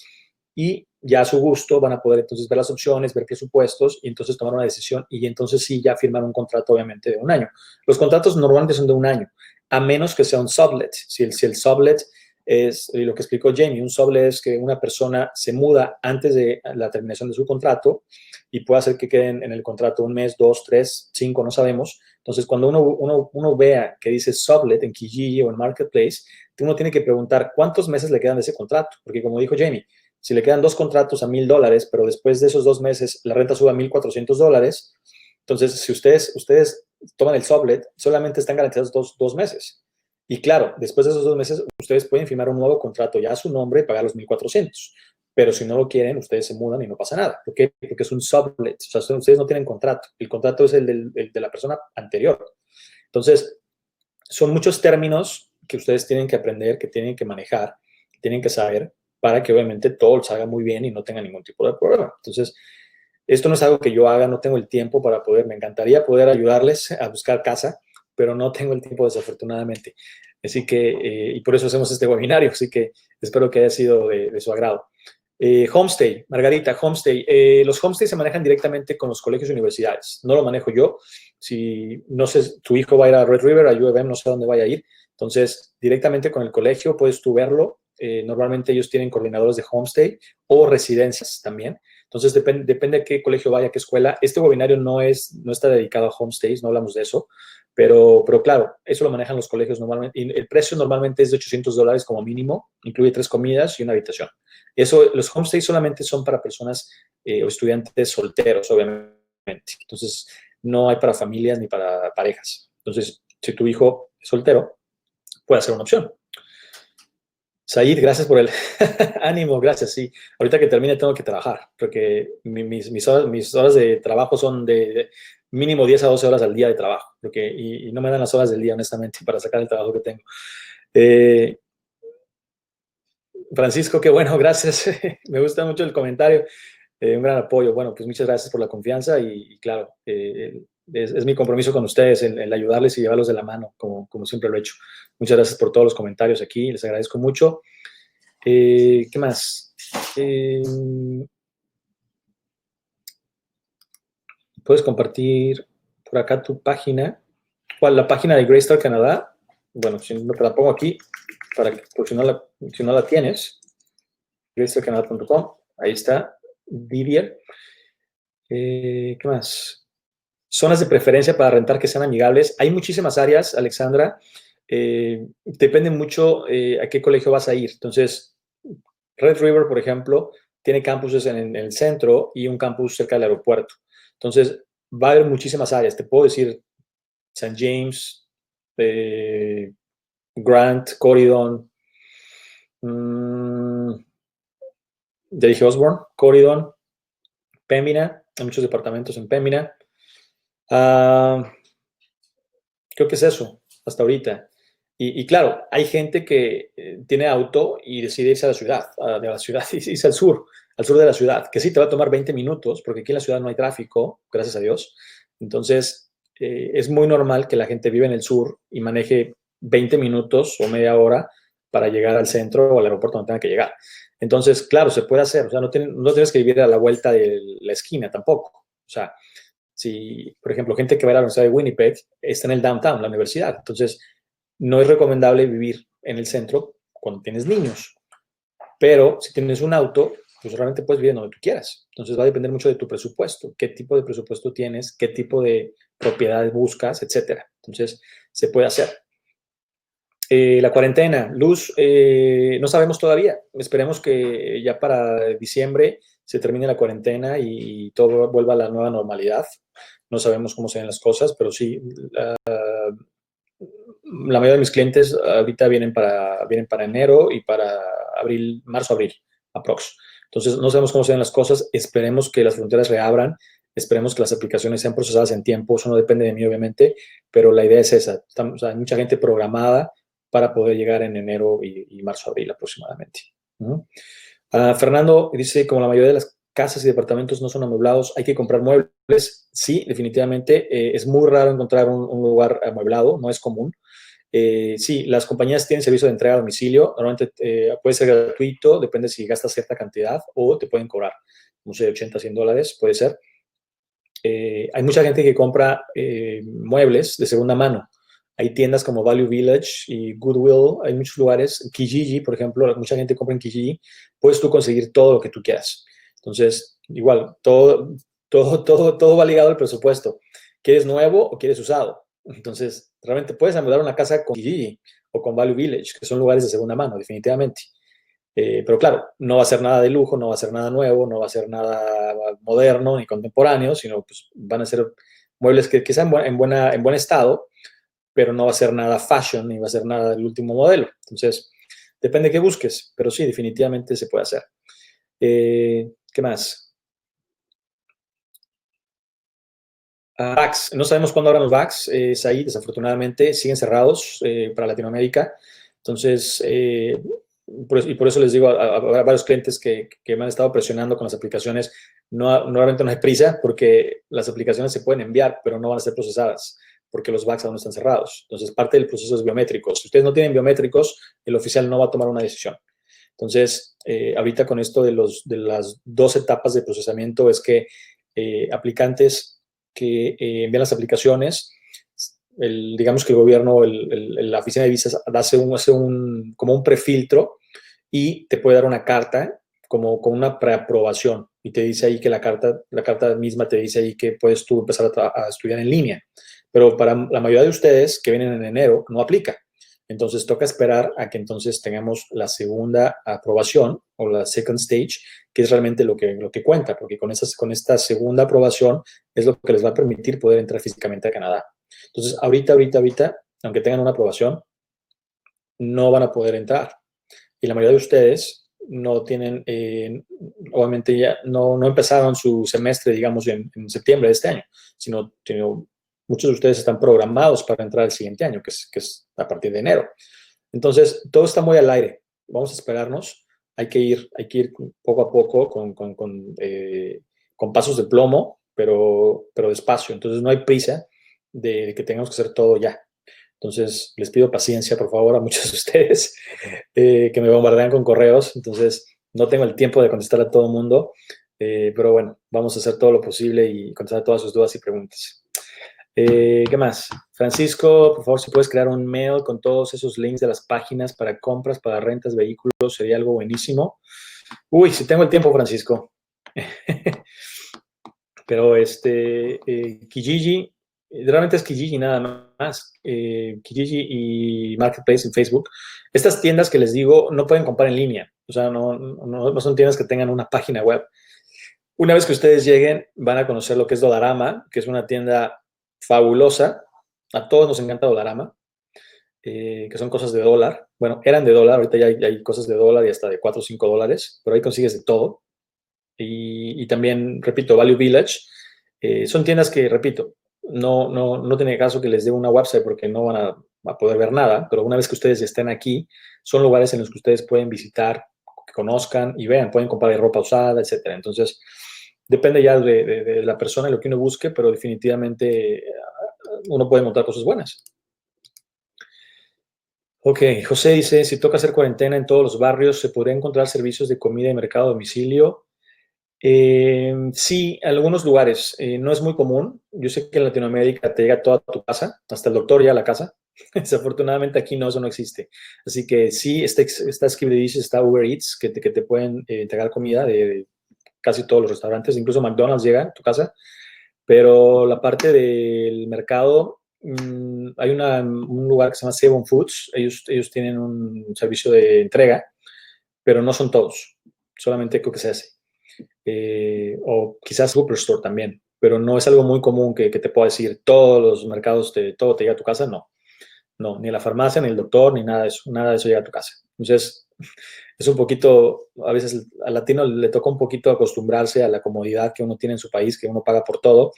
y ya a su gusto van a poder entonces ver las opciones, ver presupuestos y entonces tomar una decisión y entonces sí ya firmar un contrato obviamente de 1 año. Los contratos normalmente son de 1 año, a menos que sea un sublet. Si el sublet es lo que explicó Jamie, un sublet es que una persona se muda antes de la terminación de su contrato y puede hacer que queden en el contrato 1 mes, 2, 3, 5, no sabemos. Entonces, cuando uno vea que dice sublet en Kijiji o en Marketplace, uno tiene que preguntar cuántos meses le quedan de ese contrato, porque como dijo Jamie, si le quedan 2 contratos a $1,000, pero después de esos 2 meses la renta sube a $1,400, entonces si ustedes toman el sublet, solamente están garantizados 2 meses. Y claro, después de esos 2 meses, ustedes pueden firmar un nuevo contrato ya a su nombre y pagar los 1,400. Pero si no lo quieren, ustedes se mudan y no pasa nada. ¿Por qué? Porque es un sublet. O sea, ustedes no tienen contrato. El contrato es el de la persona anterior. Entonces, son muchos términos que ustedes tienen que aprender, que tienen que manejar, que tienen que saber para que obviamente todo salga muy bien y no tenga ningún tipo de problema. Entonces, esto no es algo que yo haga, no tengo el tiempo para poder, me encantaría poder ayudarles a buscar casa, pero no tengo el tiempo desafortunadamente. Así que, y por eso hacemos este webinario, así que espero que haya sido de su agrado. Homestay, Margarita, homestay. Los homestays se manejan directamente con los colegios y universidades. No lo manejo yo. Si, no sé, tu hijo va a ir a Red River, a UVM, no sé a dónde vaya a ir. Entonces, directamente con el colegio puedes tú verlo. Normalmente ellos tienen coordinadores de homestay o residencias también. Entonces, depende de qué colegio vaya, qué escuela. Este webinario no está dedicado a homestays, no hablamos de eso, pero claro, eso lo manejan los colegios normalmente. Y el precio normalmente es de $800 como mínimo, incluye 3 comidas y una habitación. Los homestays solamente son para personas o estudiantes solteros, obviamente. Entonces, no hay para familias ni para parejas. Entonces, si tu hijo es soltero, puede ser una opción. Said, gracias por el ánimo, gracias, sí. Ahorita que termine tengo que trabajar, porque mis horas de trabajo son de mínimo 10 a 12 horas al día de trabajo, y no me dan las horas del día, honestamente, para sacar el trabajo que tengo. Francisco, qué bueno, gracias. Me gusta mucho el comentario. Un gran apoyo. Bueno, pues muchas gracias por la confianza y claro, es mi compromiso con ustedes el ayudarles y llevarlos de la mano, como siempre lo he hecho. Muchas gracias por todos los comentarios aquí, les agradezco mucho. ¿Qué más? Puedes compartir por acá tu página. ¿Cuál? La página de Greystar Canadá. Bueno, si no te la pongo aquí, por si no la tienes. greystarcanada.com. Ahí está. Didier. ¿Qué más? Zonas de preferencia para rentar que sean amigables. Hay muchísimas áreas, Alexandra. Depende mucho a qué colegio vas a ir. Entonces, Red River, por ejemplo, tiene campuses en el centro y un campus cerca del aeropuerto. Entonces, va a haber muchísimas áreas. Te puedo decir St. James, Grant, Corydon, ya dije Osborne, Corydon, Pembina, hay muchos departamentos en Pembina. Creo que es eso, hasta ahorita. Y claro, hay gente que tiene auto y decide irse a la ciudad, irse al sur de la ciudad, que sí te va a tomar 20 minutos, porque aquí en la ciudad no hay tráfico, gracias a Dios. Entonces, es muy normal que la gente vive en el sur y maneje 20 minutos o media hora para llegar al centro o al aeropuerto donde tenga que llegar. Entonces, claro, se puede hacer, o sea, no tienes que vivir a la vuelta de la esquina tampoco. O sea, si, por ejemplo, gente que va a la Universidad de Winnipeg está en el downtown, la universidad. Entonces, no es recomendable vivir en el centro cuando tienes niños. Pero si tienes un auto, pues realmente puedes vivir donde tú quieras. Entonces, va a depender mucho de tu presupuesto. ¿Qué tipo de presupuesto tienes? ¿Qué tipo de propiedades buscas? Etcétera. Entonces, se puede hacer. La cuarentena, Luz, no sabemos todavía. Esperemos que ya para diciembre se termine la cuarentena y todo vuelva a la nueva normalidad. No sabemos cómo se ven las cosas, pero sí, la mayoría de mis clientes ahorita vienen para enero y para marzo, abril, aprox. Entonces, no sabemos cómo se ven las cosas. Esperemos que las fronteras reabran. Esperemos que las aplicaciones sean procesadas en tiempo. Eso no depende de mí, obviamente, pero la idea es esa. O sea, hay mucha gente programada para poder llegar en enero y marzo, abril aproximadamente. Fernando dice, como la mayoría de las casas y departamentos no son amueblados, hay que comprar muebles. Sí, definitivamente. Es muy raro encontrar un lugar amueblado, no es común. Sí, las compañías tienen servicio de entrega a domicilio. Normalmente puede ser gratuito, depende si gastas cierta cantidad o te pueden cobrar, no sé, $80, $100, puede ser. Hay mucha gente que compra muebles de segunda mano. Hay tiendas como Value Village y Goodwill, hay muchos lugares. Kijiji, por ejemplo, mucha gente compra en Kijiji. Puedes tú conseguir todo lo que tú quieras. Entonces, igual, todo va ligado al presupuesto. ¿Quieres nuevo o quieres usado? Entonces, realmente puedes amueblar una casa con Kijiji o con Value Village, que son lugares de segunda mano, definitivamente. Pero claro, no va a ser nada de lujo, no va a ser nada nuevo, no va a ser nada moderno ni contemporáneo, sino pues van a ser muebles que sean en buen estado, pero no va a ser nada fashion ni va a ser nada del último modelo. Entonces, depende de qué busques, pero sí, definitivamente se puede hacer. ¿Qué más? VAX, no sabemos cuándo abran los VAX, ahí desafortunadamente siguen cerrados para Latinoamérica. Entonces, por eso les digo a varios clientes que me han estado presionando con las aplicaciones, normalmente no hay prisa porque las aplicaciones se pueden enviar, pero no van a ser procesadas porque los VAX aún no están cerrados. Entonces, parte del proceso es biométrico. Si ustedes no tienen biométricos, el oficial no va a tomar una decisión. Entonces, ahorita con esto de las 2 etapas de procesamiento es que aplicantes que envían las aplicaciones, digamos que el gobierno, la oficina de visas hace como un prefiltro y te puede dar una carta como con una preaprobación y te dice ahí que la carta misma te dice ahí que puedes tú empezar a estudiar en línea. Pero para la mayoría de ustedes que vienen en enero no aplica. Entonces toca esperar a que entonces tengamos la segunda aprobación o la second stage, que es realmente lo que cuenta, porque con esta segunda aprobación es lo que les va a permitir poder entrar físicamente a Canadá. Entonces, ahorita, aunque tengan una aprobación, no van a poder entrar. Y la mayoría de ustedes no tienen, obviamente ya no empezaron su semestre, digamos, en septiembre de este año, sino muchos de ustedes están programados para entrar el siguiente año, que es a partir de enero. Entonces, todo está muy al aire. Vamos a esperarnos hay que ir poco a poco con pasos de plomo, pero despacio. Entonces no hay prisa de que tengamos que hacer todo ya. Entonces les pido paciencia, por favor, a muchos de ustedes que me bombardean con correos. Entonces no tengo el tiempo de contestar a todo el mundo, pero bueno, vamos a hacer todo lo posible y contestar todas sus dudas y preguntas. ¿Qué más? Francisco, por favor, si puedes crear un mail con todos esos links de las páginas para compras, para rentas, vehículos, sería algo buenísimo. Uy, si tengo el tiempo, Francisco. Pero Kijiji, realmente es Kijiji nada más. Kijiji y Marketplace en Facebook. Estas tiendas que les digo no pueden comprar en línea. O sea, no son tiendas que tengan una página web. Una vez que ustedes lleguen, van a conocer lo que es Dollarama, que es una tienda fabulosa. A todos nos encanta Dollarama, que son cosas de dólar. Bueno, eran de dólar, ahorita ya hay cosas de dólar y hasta de 4 o 5 dólares, pero ahí consigues de todo. Y también, repito, Value Village. Son tiendas que, repito, no tiene caso que les dé una website porque no van a poder ver nada, pero una vez que ustedes estén aquí, son lugares en los que ustedes pueden visitar, que conozcan y vean, pueden comprar ropa usada, etcétera. Entonces, depende ya de la persona y lo que uno busque, pero definitivamente uno puede montar cosas buenas. Ok, José dice, si toca hacer cuarentena en todos los barrios, ¿se podría encontrar servicios de comida y mercado a domicilio? Sí, en algunos lugares. No es muy común. Yo sé que en Latinoamérica te llega toda tu casa, hasta el doctor ya a la casa. Desafortunadamente aquí no, eso no existe. Así que sí, está Skibidi, está Uber Eats, que te pueden entregar comida de casi todos los restaurantes, incluso McDonald's llega a tu casa. Pero la parte del mercado, hay un lugar que se llama Seven Foods. Ellos tienen un servicio de entrega, pero no son todos. Solamente creo que se hace. O quizás Superstore también, pero no es algo muy común que te pueda decir todos los mercados, todo te llega a tu casa, no, ni la farmacia, ni el doctor, ni nada de eso llega a tu casa. Entonces, es un poquito, a veces al latino le toca un poquito acostumbrarse a la comodidad que uno tiene en su país, que uno paga por todo,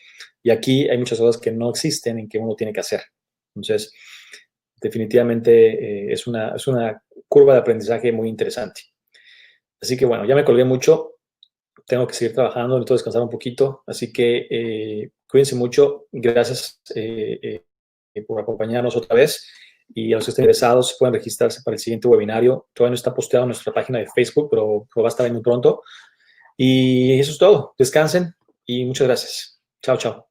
y aquí hay muchas cosas que no existen y que uno tiene que hacer. Entonces, definitivamente es una curva de aprendizaje muy interesante. Así que bueno, ya me colgué mucho. Tengo que seguir trabajando, necesito descansar un poquito, así que cuídense mucho, gracias por acompañarnos otra vez y a los que estén interesados pueden registrarse para el siguiente webinario. Todavía no está posteado en nuestra página de Facebook, pero va a estar ahí muy pronto. Y eso es todo, descansen y muchas gracias. Chao, chao.